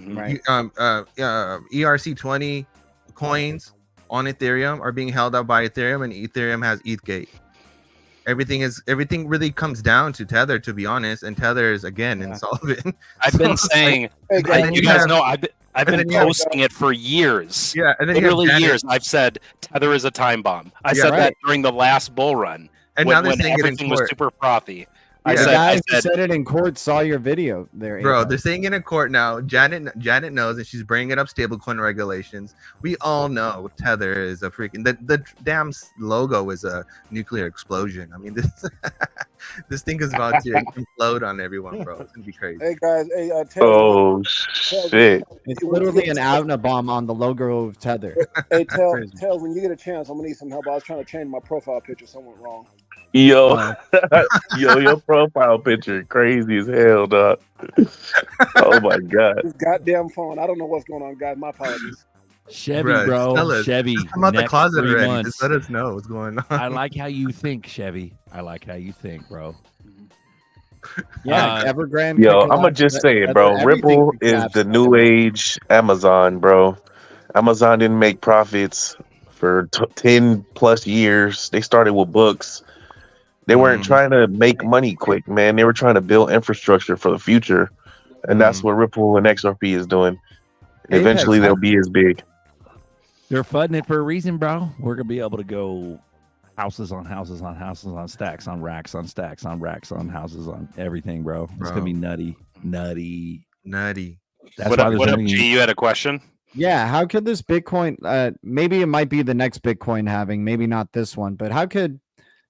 right. ERC20 coins on Ethereum are being held up by Ethereum, and Ethereum has ETHgate. Everything really comes down to Tether, to be honest, and Tether is again insolvent. I've been saying, Hey, guys, you guys know, I've been posting it for years. Yeah, and then literally years. I've said Tether is a time bomb. I said that during the last bull run, and when, now they're when saying it in everything was court. super frothy. Yeah. The guys who said it in court saw your video there, Bro, Apex. they're saying it in court now. Janet knows, and she's bringing up stablecoin regulations. We all know Tether is a freaking the damn logo is a nuclear explosion. I mean, this this thing is about to implode on everyone, bro. It's gonna be crazy. Hey guys, hey, Oh shit! It's literally an Avnabomb on the logo of Tether. Hey, Crazy. Tails, when you get a chance, I'm gonna need some help. I was trying to change my profile picture, something went wrong. Yo, your profile picture crazy as hell, dog. Oh my god! This goddamn phone. I don't know what's going on, guys. My apologies. Chevy, Bruh, bro. tell us. Chevy. I'm out the next closet 3 already. months. Just let us know what's going on. I like how you think, Chevy. I like how you think, bro. Yeah, Evergrande. Yo, could I'm gonna collapse just Tether, say it, bro. everything Ripple could is collapse the Tether. new age Amazon, bro. Amazon didn't make profits for 10 plus years. They started with books. They weren't trying to make money quick, man. They were trying to build infrastructure for the future, and that's what Ripple and XRP is doing. Eventually, they'll be as big. They're fudding it for a reason, bro. We're gonna be able to go houses on houses on houses on stacks on racks on stacks on racks on houses on everything, bro. It's gonna be nutty. That's what why up, there's what up, only- G? You had a question? Yeah, how could this Bitcoin? Maybe it might be the next Bitcoin halving, maybe not this one, but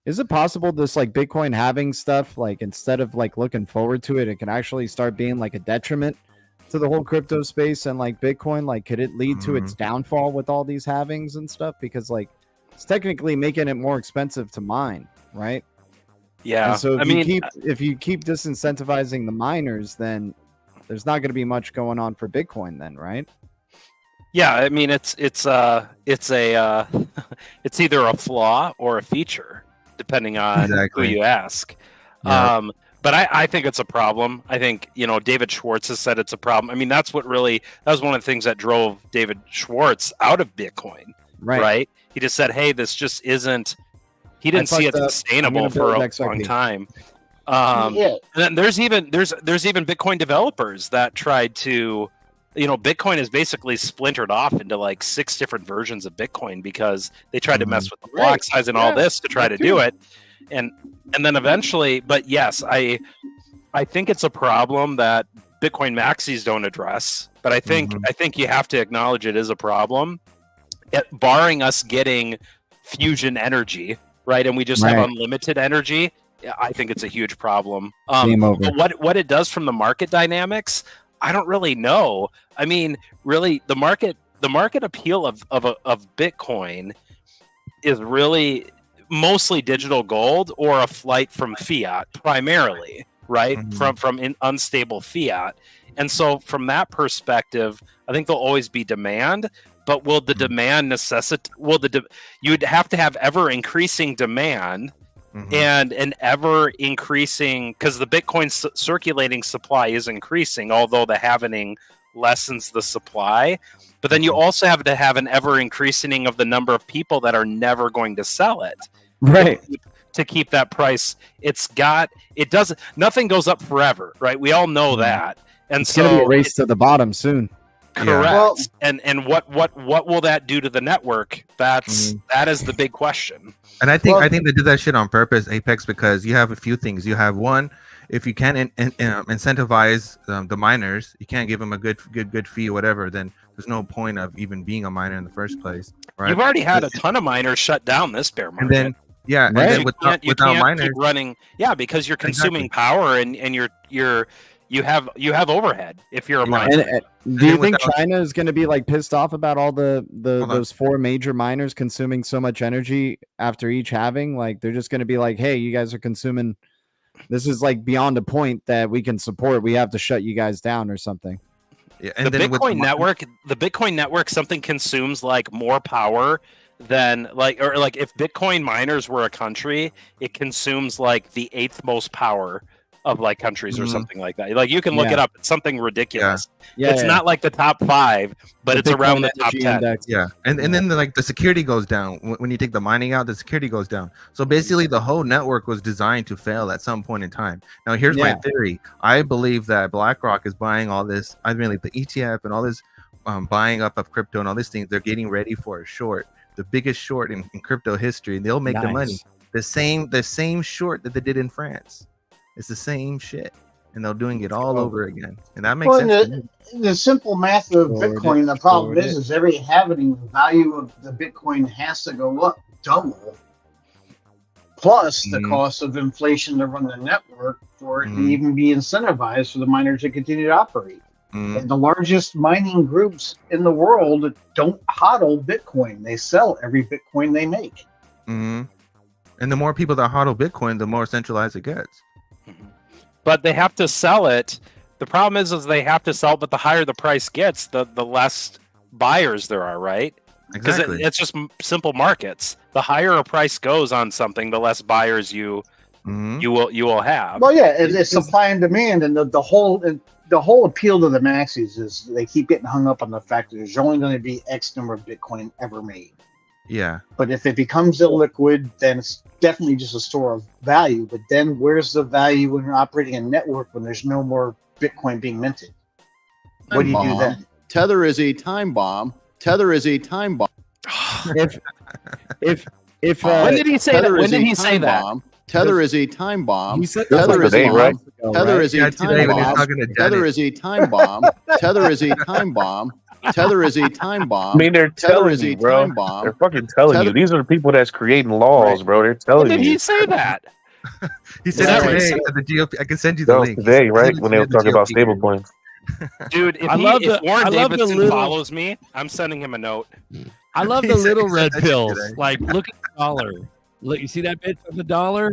is it possible this like Bitcoin halving stuff, like instead of like looking forward to it, it can actually start being like a detriment to the whole crypto space and like Bitcoin? Like, could it lead to its downfall with all these halvings and stuff? Because like it's technically making it more expensive to mine, right? Yeah. And so I mean, if you keep disincentivizing the miners, then there's not going to be much going on for Bitcoin, then, right? yeah. I mean, it's it's either a flaw or a feature, depending on who you ask. Yeah. But I think it's a problem. I think, David Schwartz has said it's a problem. I mean, that was one of the things that drove David Schwartz out of Bitcoin, right? He just said, hey, this just isn't, he didn't see it sustainable for a long time. And then there's even Bitcoin developers that tried to, Bitcoin is basically splintered off into like 6 different versions of Bitcoin because they tried to mess with the block size and all this to try to do it. And then eventually, but yes, I think it's a problem that Bitcoin maxis don't address. But I think you have to acknowledge it is a problem, barring us getting fusion energy, right? And we just have unlimited energy. I think it's a huge problem. Game over. But what it does from the market dynamics, I don't really know. I mean, really, the market appeal of Bitcoin is really mostly digital gold or a flight from fiat primarily, right? From unstable fiat. And so from that perspective, I think there'll always be demand, but will the demand you'd have to have ever increasing demand and an ever increasing, because the Bitcoin circulating supply is increasing, although the halvening lessens the supply. But then you also have to have an ever increasing of the number of people that are never going to sell it. Right. To keep that price. Nothing goes up forever, right? We all know that. And It's so going to be a race to the bottom soon. correct. Well- and what will that do to the network? That is the big question. And I think they did that shit on purpose, Apex, because you have a few things. You have one, if you can't incentivize the miners, you can't give them a good fee or whatever, then there's no point of even being a miner in the first place, right? You've already had a ton of miners shut down this bear market. And then and then without miners, keep running, because you're consuming power and you have overhead if you're a miner. And do you think China is going to be like pissed off about all those 4 major miners consuming so much energy after each halving? Like they're just going to be like, hey, you guys are consuming. This is like beyond a point that we can support. We have to shut you guys down or something. Yeah, and the Bitcoin network, something consumes like more power then like if Bitcoin miners were a country, it consumes like the 8th most power of like countries or something like that. Like you can look it up. It's something ridiculous. It's not like the top 5, but it's around the top 10. Index. Yeah, and then the security goes down when you take the mining out. The security goes down. So basically, the whole network was designed to fail at some point in time. Now, here's my theory. I believe that BlackRock is buying all this. I mean, like the ETF and all this buying up of crypto and all these things. They're getting ready for a short, the biggest short in crypto history, and they'll make the money. The same short that they did in France. It's the same shit, and they're doing it all over again, and that makes sense. The simple math of Bitcoin, the problem is every halving, the value of the Bitcoin has to go up double, plus the cost of inflation to run the network for it to even be incentivized for the miners to continue to operate. And the largest mining groups in the world don't hodl Bitcoin; they sell every Bitcoin they make. And the more people that hodl Bitcoin, the more centralized it gets. But they have to sell it. The problem is they have to sell, but the higher the price gets, the less buyers there are, right? Because it's just simple markets. The higher a price goes on something, the less buyers you will have. Well, yeah, it's supply and demand, and the whole appeal to the maxis is they keep getting hung up on the fact that there's only going to be X number of Bitcoin ever made. Yeah. But if it becomes illiquid, then it's definitely just a store of value. But then where's the value when you're operating a network when there's no more Bitcoin being minted? What do you do then? Tether is a time bomb. Tether is a time bomb. If when did he say that? When did he say that? Tether is a time bomb. He said Tether is a right? Tether is a time bomb. Tether is a time bomb. Tether is a time bomb. Tether is a time bomb. I mean, they're telling you, bro. They're fucking telling you. These are the people that's creating laws, bro. They're telling you. When did he say that? He said it today at the GOP. I can send you the link. Today, right? When they were talking about stablecoins. Dude, if Warren Davidson follows me, I'm sending him a note. I love the little red pills. Like, look at the dollar. Look, you see that bitch of the dollar?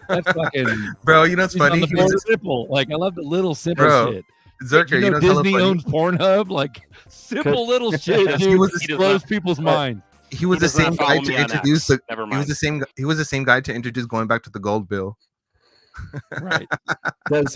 That's fucking. Bro, you know what's funny? He was simple. Like, I love the little simple shit. Zerker, you know Disney owns Pornhub. Like, simple little shit. He was blows people's minds. He was the same guy to introduce the. He was the same. He was the same guy to introduce going back to the gold bill. Right. Does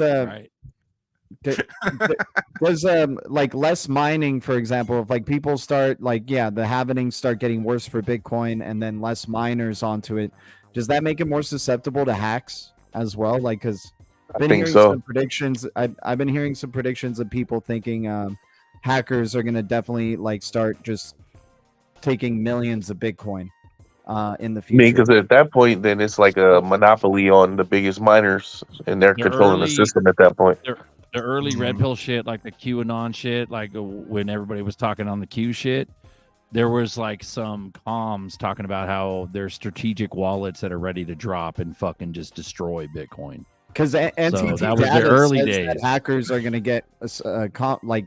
like less mining, for example, if like people start like the halvenings start getting worse for Bitcoin and then less miners onto it, does that make it more susceptible to hacks as well? Like, because I've been hearing some predictions. I've been hearing some predictions of people thinking hackers are going to definitely like start just taking millions of Bitcoin in the future. Because at that point, then it's like a monopoly on the biggest miners, and they're controlling the system at that point. The early red pill shit, like the QAnon shit, like when everybody was talking on the Q shit, there was like some comms talking about how there's strategic wallets that are ready to drop and fucking just destroy Bitcoin. Because NTT that was the early days. That hackers are going to get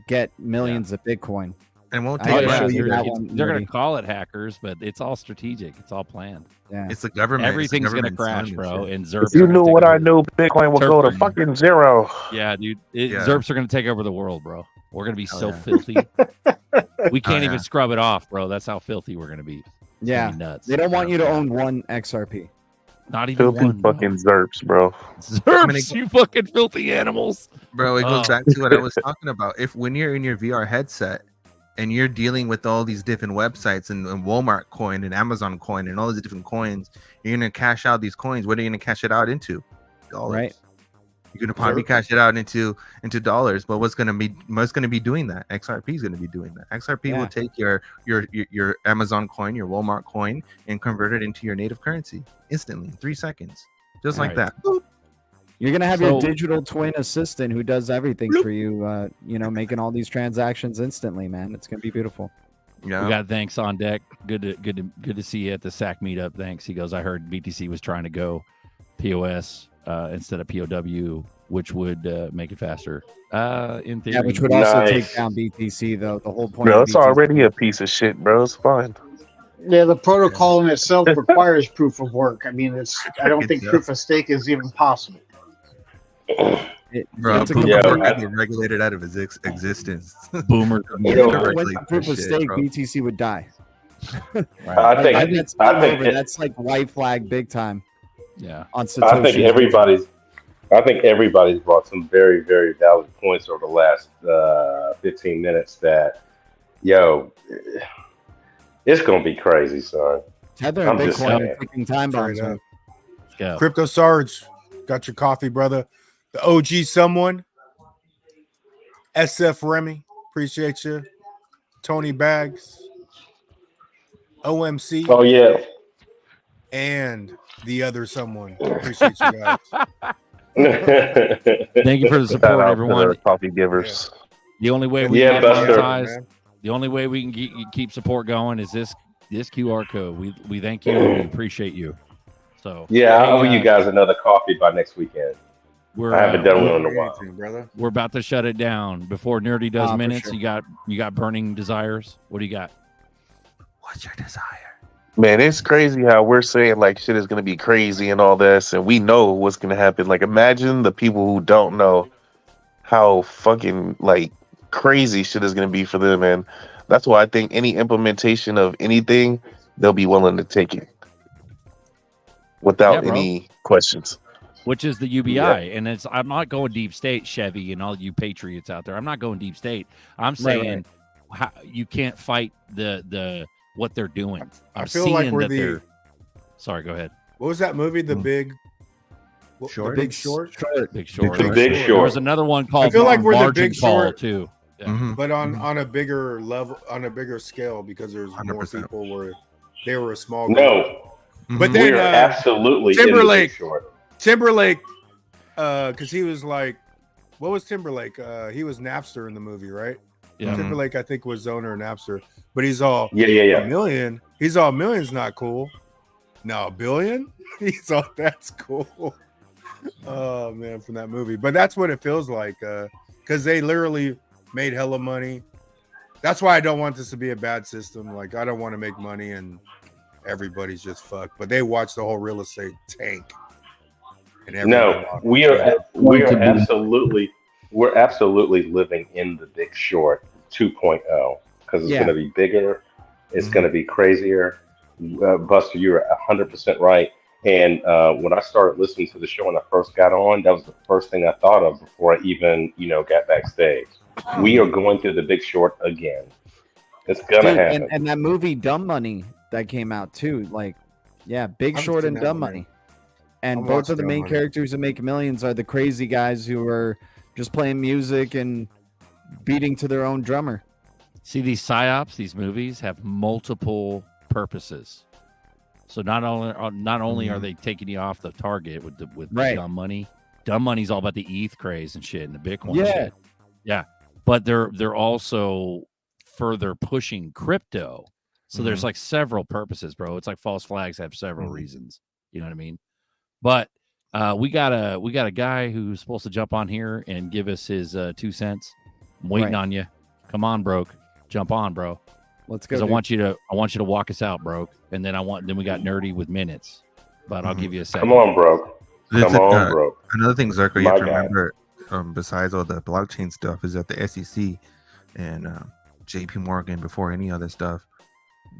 get millions of Bitcoin. And won't take they're going to call it hackers, but it's all strategic. It's all planned. Yeah, it's the government. Everything's going to crash, bro. And ZERPs. If you knew what I knew, Bitcoin will go to fucking zero. Yeah, dude. ZERPs are going to take over the world, bro. We're going to be so filthy. We can't even scrub it off, bro. That's how filthy we're going to be. Yeah, nuts. They don't want you to own one XRP. Not even filthy one. Fucking ZERPs, bro. ZERPs, you fucking filthy animals. Bro, it goes back to what I was talking about. If when you're in your VR headset and you're dealing with all these different websites and Walmart coin and Amazon coin and all these different coins, you're gonna cash out these coins. What are you gonna cash it out into? Dollars. Right. You're gonna probably cash it out into dollars. But what's gonna be doing that? XRP is gonna be doing that. XRP will take your Amazon coin, your Walmart coin, and convert it into your native currency instantly, 3 seconds, just like that. Boop. You're gonna have your digital twin assistant who does everything for you. Making all these transactions instantly, man. It's gonna be beautiful. Yeah, we got thanks on deck. Good to see you at the SAC meetup. Thanks. He goes, I heard BTC was trying to go POS instead of POW, which would make it faster. In theory, yeah, which would also take down BTC though. The whole point. Bro, it's already a piece of shit, bro. It's fine. Yeah, the protocol in itself requires proof of work. I mean, I don't think proof of stake is even possible. Regulated out of his existence. Boomer. Proof of stake, BTC would die. I think that's like white flag big time. Yeah, on Satoshi. I think everybody's brought some very, very valid points over the last 15 minutes. That it's gonna be crazy, son. Tether and Bitcoin are taking time bombs. Man. Let's go. Crypto Sarge, got your coffee, brother. The OG someone. SF Remy, appreciate you. Tony Bags. OMC. Oh yeah. And the other someone. Appreciate you guys. Thank you for the support, everyone. Coffee givers. The only way we can monetize, the only way we can keep support going is this QR code. We thank you and we appreciate you. So I owe you guys another coffee by next weekend. I haven't done one in a while. Brother. We're about to shut it down before Nerdy does minutes. Sure. You got burning desires. What do you got? What's your desire? Man, it's crazy how we're saying like shit is gonna be crazy and all this, and we know what's gonna happen. Like, imagine the people who don't know how fucking like crazy shit is gonna be for them, and that's why I think any implementation of anything, they'll be willing to take it without any questions. Which is the UBI, and I'm not going deep state, Chevy, and all you patriots out there. I'm not going deep state. I'm saying how, you can't fight the what they're doing. I feel like we're the. Sorry, go ahead. What was that movie? The Big Short. The Big Short. Big Short. The Big Short. There was another one called. I feel like we're the Big Call Short too. Yeah. But on a bigger level, on a bigger scale, because there's 100%. more people where they were a small group. No, but then we're absolutely Timberlake. in the Big Short. Timberlake, because he was like, what was Timberlake? He was Napster in the movie, right? Yeah. Timberlake, I think, was owner of Napster, but he's all a million. He's all million's not cool. No, a billion. He's all that's cool. Oh man, from that movie. But that's what it feels like, because they literally made hella money. That's why I don't want this to be a bad system. Like, I don't want to make money and everybody's just fucked. But they watch the whole real estate tank. No, we're absolutely living in the Big Short 2.0 because it's going to be bigger, it's going to be crazier. Buster, you're 100% right. And when I started listening to the show when I first got on, that was the first thing I thought of before I even got backstage. We are going through the Big Short again. It's gonna happen. And that movie Dumb Money that came out too, like, Big Short and Dumb Money. And both of the main characters that make millions are the crazy guys who are just playing music and beating to their own drummer. See, these psyops, these movies have multiple purposes. So not only are they taking you off the target with the Dumb Money. Dumb Money's all about the ETH craze and shit and the Bitcoin shit. Yeah. But they're also further pushing crypto. So there's like several purposes, bro. It's like false flags have several reasons. You know what I mean? But we got a guy who's supposed to jump on here and give us his 2 cents. I'm waiting on you. Come on, Broke. Jump on, bro. Let's go. Because I want you to walk us out, Broke. And then we got Nerdy with minutes. But I'll give you a second. Come on, Broke. Come on, Broke. Another thing, Zerko, you have to remember, besides all the blockchain stuff, is that the SEC and JP Morgan, before any other stuff,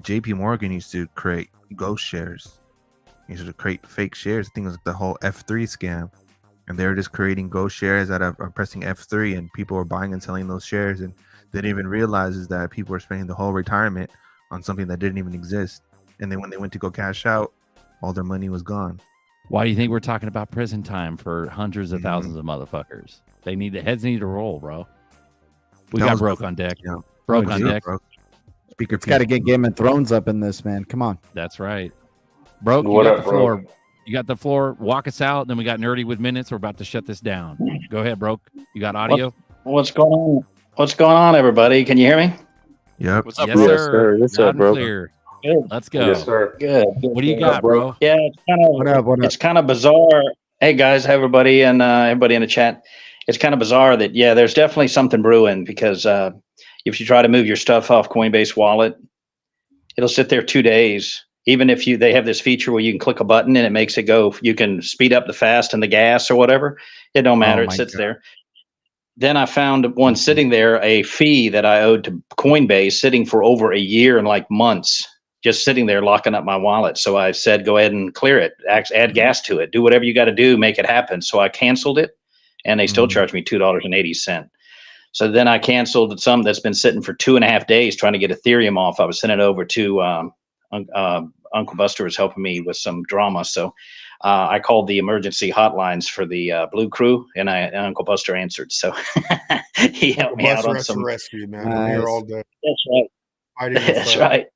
JP Morgan used to create ghost shares. Used to create fake shares. I think it was the whole F3 scam. And they were just creating ghost shares out of pressing F3, and people were buying and selling those shares. And they didn't even realize is that people were spending the whole retirement on something that didn't even exist. And then when they went to go cash out, all their money was gone. Why do you think we're talking about prison time for hundreds of thousands of motherfuckers? The heads need to roll, bro. We got Broke on deck. Yeah. Broke on deck. Speaker, got to get Game of Thrones up in this, man. Come on. That's right. Broke, you got the floor. You got the floor. Walk us out. Then we got Nerdy with minutes. We're about to shut this down. Go ahead, Broke. You got audio? What's going on? What's going on, everybody? Can you hear me? Yep. What's up, bro? Yes, sir. What's up, bro? Clear. Good. Let's go. Yes, sir. Good. What do you got, bro? Yeah, it's kind of bizarre. Hey guys, hi everybody, and everybody in the chat. It's kind of bizarre that there's definitely something brewing, because if you try to move your stuff off Coinbase wallet, it'll sit there 2 days. Even if they have this feature where you can click a button and it makes it go, you can speed up the fast and the gas or whatever. It don't matter. It sits there. Then I found one sitting there, a fee that I owed to Coinbase sitting for over a year and like months, just sitting there locking up my wallet. So I said, go ahead and clear it, add gas to it, do whatever you got to do, make it happen. So I canceled it, and they still charged me $2.80. So then I canceled some that's been sitting for 2.5 days trying to get Ethereum off. I was sending it over to Uncle Buster was helping me with some drama. So I called the emergency hotlines for the Blue Crew, and Uncle Buster answered. So he helped me out on some rescue, man. I'm here all day. That's right. Fighting That's right.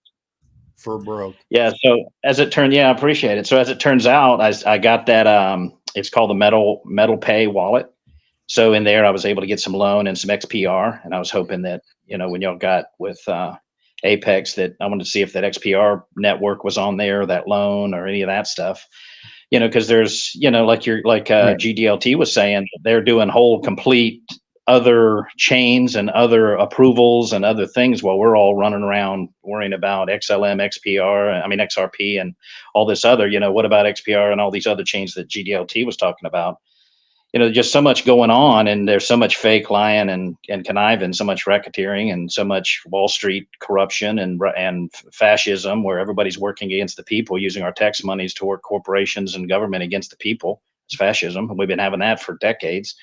For broke. Yeah. So as it turned, I appreciate it. So as it turns out, I got that. It's called the Metal Pay wallet. So in there, I was able to get some loan and some XPR, and I was hoping that when y'all got with Apex, that I wanted to see if that XPR network was on there, that loan or any of that stuff. Because there's like GDLT was saying, they're doing whole complete other chains and other approvals and other things while we're all running around worrying about XLM, XRP and all this other, what about XPR and all these other chains that GDLT was talking about? Just so much going on, and there's so much fake lying and conniving, so much racketeering and so much Wall Street corruption and fascism, where everybody's working against the people, using our tax monies to work corporations and government against the people. It's fascism. We've been having that for decades.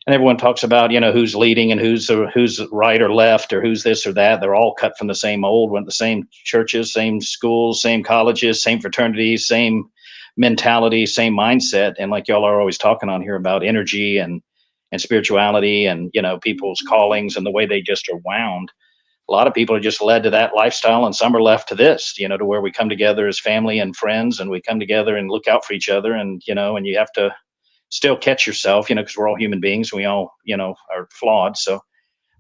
And everyone talks about, who's leading and who's right or left or who's this or that. They're all cut from the same mold, went to the same churches, same schools, same colleges, same fraternities, same mentality, same mindset. And like y'all are always talking on here about energy and spirituality and, people's callings and the way they just are wound. A lot of people are just led to that lifestyle, and some are left to this, to where we come together as family and friends, and we come together and look out for each other. And, and you have to still catch yourself, because we're all human beings. We all, are flawed. So,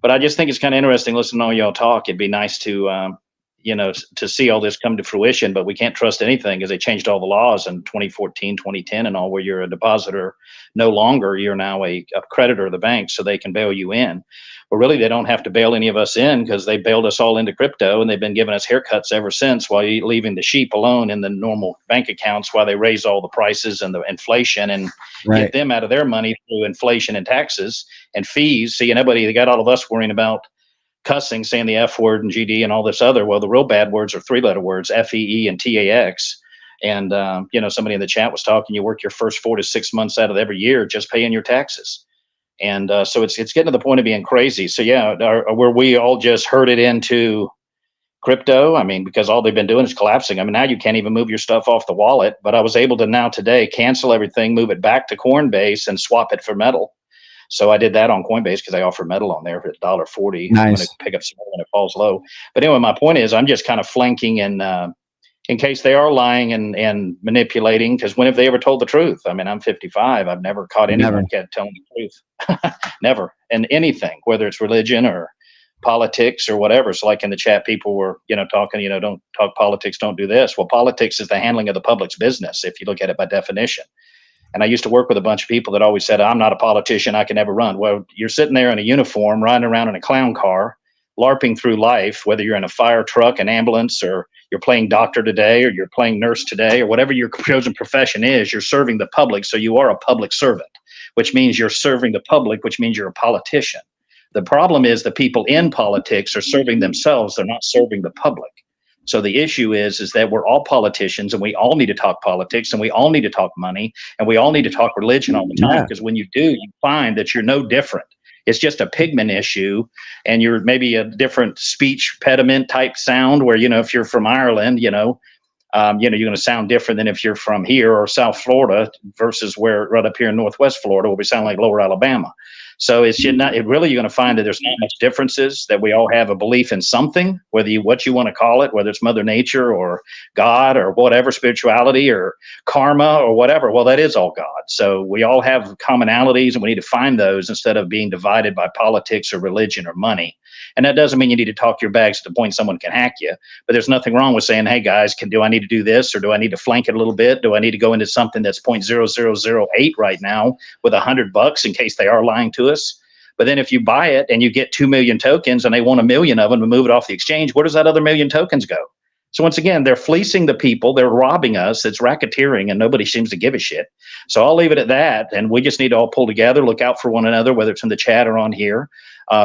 but I just think it's kind of interesting listening to all y'all talk. It'd be nice to, to see all this come to fruition, but we can't trust anything because they changed all the laws in 2014, 2010 and all, where you're a depositor no longer. You're now a creditor of the bank, so they can bail you in. But really, they don't have to bail any of us in because they bailed us all into crypto, and they've been giving us haircuts ever since, while you're leaving the sheep alone in the normal bank accounts while they raise all the prices and the inflation and get them out of their money through inflation and taxes and fees. See, they got all of us worrying about cussing, saying the F word and GD and all this other. Well, the real bad words are 3-letter words, FEE and TAX. And, somebody in the chat was talking, you work your first 4 to 6 months out of every year just paying your taxes. And so it's getting to the point of being crazy. So, where we all just herded into crypto, because all they've been doing is collapsing. Now you can't even move your stuff off the wallet. But I was able to now today cancel everything, move it back to Coinbase and swap it for metal. So I did that on Coinbase because I offer metal on there for $1.40. Nice. I'm going to pick up some more when it falls low. But anyway, my point is I'm just kind of flanking and in case they are lying and manipulating, because when have they ever told the truth? I'm 55. I've never caught anyone telling the truth. Never. And anything, whether it's religion or politics or whatever. So like in the chat, people were, talking, don't talk politics, don't do this. Well, politics is the handling of the public's business, if you look at it by definition. And I used to work with a bunch of people that always said, I'm not a politician, I can never run. Well, you're sitting there in a uniform, riding around in a clown car, LARPing through life, whether you're in a fire truck, an ambulance, or you're playing doctor today, or you're playing nurse today, or whatever your chosen profession is, you're serving the public. So you are a public servant, which means you're serving the public, which means you're a politician. The problem is the people in politics are serving themselves. They're not serving the public. So the issue is that we're all politicians, and we all need to talk politics, and we all need to talk money, and we all need to talk religion all the time. Because when you do, you find that you're no different. It's just a pigment issue, and you're maybe a different speech pediment type sound where, if you're from Ireland, you're going to sound different than if you're from here or South Florida versus where right up here in Northwest Florida, where we sound like Lower Alabama. So you're going to find that there's not much differences, that we all have a belief in something, what you want to call it, whether it's Mother Nature or God or whatever, spirituality or karma or whatever. Well, that is all God. So we all have commonalities, and we need to find those instead of being divided by politics or religion or money. And that doesn't mean you need to talk your bags to the point someone can hack you. But there's nothing wrong with saying, hey, guys, do I need to do this, or do I need to flank it a little bit? Do I need to go into something that's 0.0008 right now with $100 in case they are lying to us? But then if you buy it and you get 2 million tokens and they want 1 million of them to move it off the exchange, where does that other 1 million tokens go? So once again, they're fleecing the people. They're robbing us. It's racketeering, and nobody seems to give a shit. So I'll leave it at that. And we just need to all pull together, look out for one another, whether it's in the chat or on here.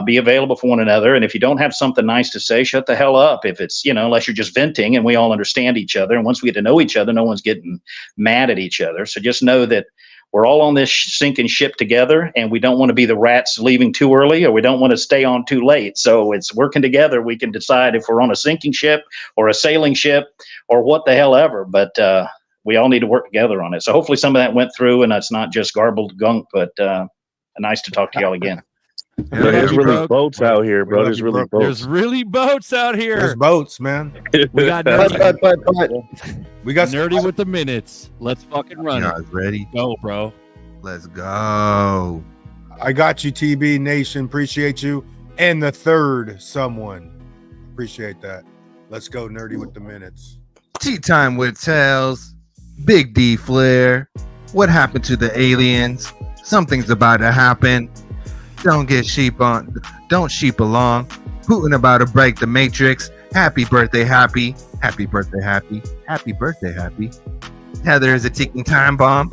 Be available for one another. And if you don't have something nice to say, shut the hell up. If it's, unless you're just venting and we all understand each other. And once we get to know each other, no one's getting mad at each other. So just know that we're all on this sinking ship together, and we don't want to be the rats leaving too early, or we don't want to stay on too late. So it's working together. We can decide if we're on a sinking ship or a sailing ship or what the hell ever. But we all need to work together on it. So hopefully some of that went through, and it's not just garbled gunk, but nice to talk to y'all again. Bro, there's really boats out here, bro. There's really boats. There's really boats out here. There's boats, man. We got we got nerdy with the minutes. Let's fucking run You it. guys ready? Go, bro. Let's go. I got you, TB Nation. Appreciate you. And the third someone. Appreciate that. Let's go, nerdy with the minutes. Tea time with Tails. Big D Flair. What happened to the aliens? Something's about to happen. Don't sheep along. Putin about to break the matrix. Happy birthday, happy. Happy birthday, happy. Happy birthday, happy. Heather is a ticking time bomb.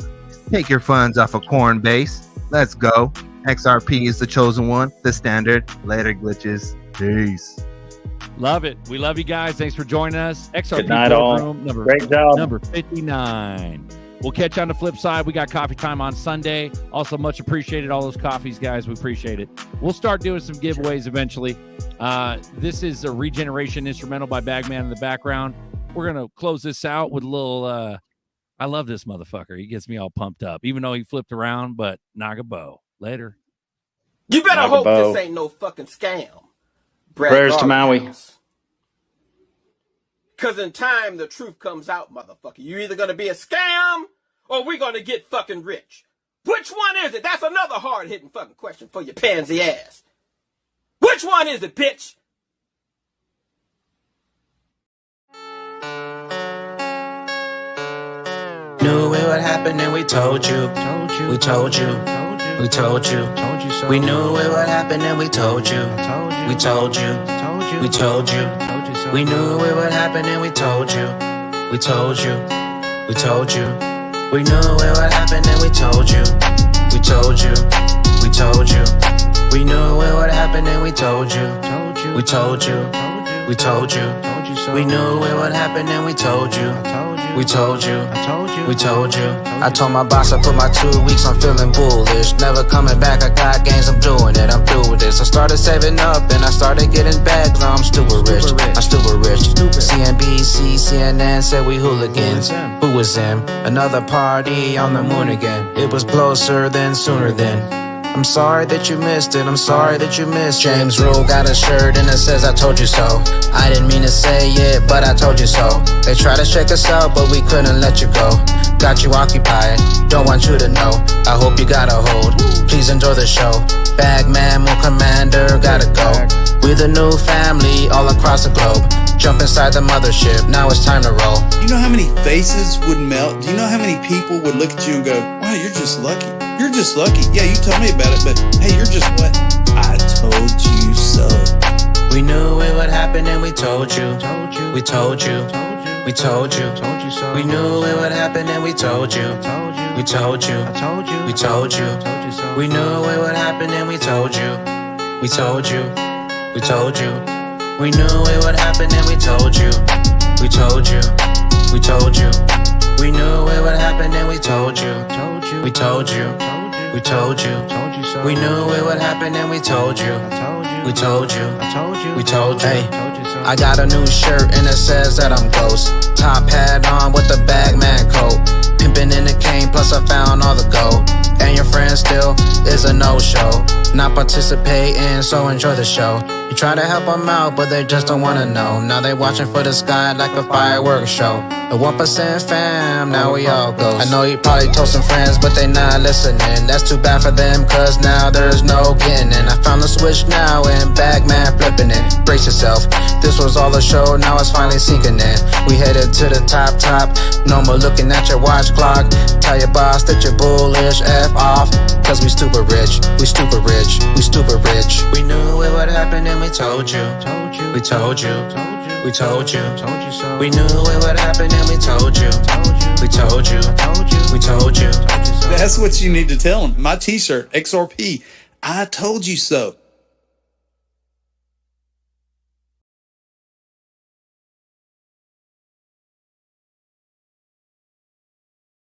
Take your funds off of Coinbase. Let's go. XRP is the chosen one. The standard. Later, glitches. Peace. Love it. We love you guys. Thanks for joining us. XRP Good night, all. Boardroom, Great job. Number 59. We'll catch you on the flip side. We got coffee time on Sunday. Also, much appreciated. All those coffees, guys. We appreciate it. We'll start doing some giveaways eventually. This is a Regeneration instrumental by Bagman in the background. We're going to close this out with a little... I love this motherfucker. He gets me all pumped up, even though he flipped around, but Nagabo. Later. You better hope Nagabo. this ain't no fucking scam. Prayers to Maui. Because in time, the truth comes out, motherfucker. You're either going to be a scam or we're going to get fucking rich. Which one is it? That's another hard-hitting fucking question for your pansy ass. Which one is it, bitch? Knew it would happen and we told you. We told you. We told you. We knew it would happen and we told you. We told you. We told you. We knew it would happen and we told you. We told you. We told you. We knew it would happen and we told you. We told you. We told you. We knew it would happen and we told you. We told you. We told you. We knew it would happen and we told you. We told you. We told you. I told my boss I put my 2 weeks on feeling bullish. Never coming back, I got gains, I'm doing it, I'm through with this. I started saving up and I started getting bags. Now I'm stupid rich, I'm stupid rich. CNBC, CNN said we hooligans. Who was them? Another party on the moon again. It was closer than sooner than. I'm sorry that you missed it, I'm sorry that you missed it. James Rule got a shirt and it says I told you so. I didn't mean to say it, but I told you so. They tried to shake us out, but we couldn't let you go. Got you occupied, don't want you to know. I hope you got a hold, please enjoy the show. Bagman, Moon Commander, gotta go. We're the new family all across the globe. Jump inside the mothership, now it's time to roll. You know how many faces would melt? Do you know how many people would look at you and go, wow, you're just lucky. You're just lucky. Yeah, you told me about it, but hey, you're just what? I told you so. We knew it would happen and we told you. We told you. We told you. We knew it would happen and we told you. We told you. We told you. We knew it would happen and we told you. We told you. We told you. We knew it would happen and we told you. We told you. We told you. We knew it would happen and we told you. We told you. We told you. We knew it would happen and we told you. We told you. We told you. Hey, I got a new shirt and it says that I'm ghost. Top hat on with the Bagman coat. Pimpin' in the cane, plus I found all the gold. And your friend still is a no-show. Not participating, so enjoy the show. You try to help them out, but they just don't wanna know. Now they watching for the sky like a fireworks show. The 1% fam, now we all ghost. I know you probably told some friends, but they not listening. That's too bad for them, cause now there's no getting in. I found the switch now and Bagman flipping it. Brace yourself, this was all a show, now it's finally sinking in. We headed to the top, no more looking at your watch clock. Tell your boss that you're bullish, F off. Cause we stupid rich, we stupid rich, we stupid rich. We knew it would happen and we told you. We told you. We told you. We knew it would happen and we told you. We told you. We told you. That's what you need to tell them. My t-shirt, XRP, I told you so.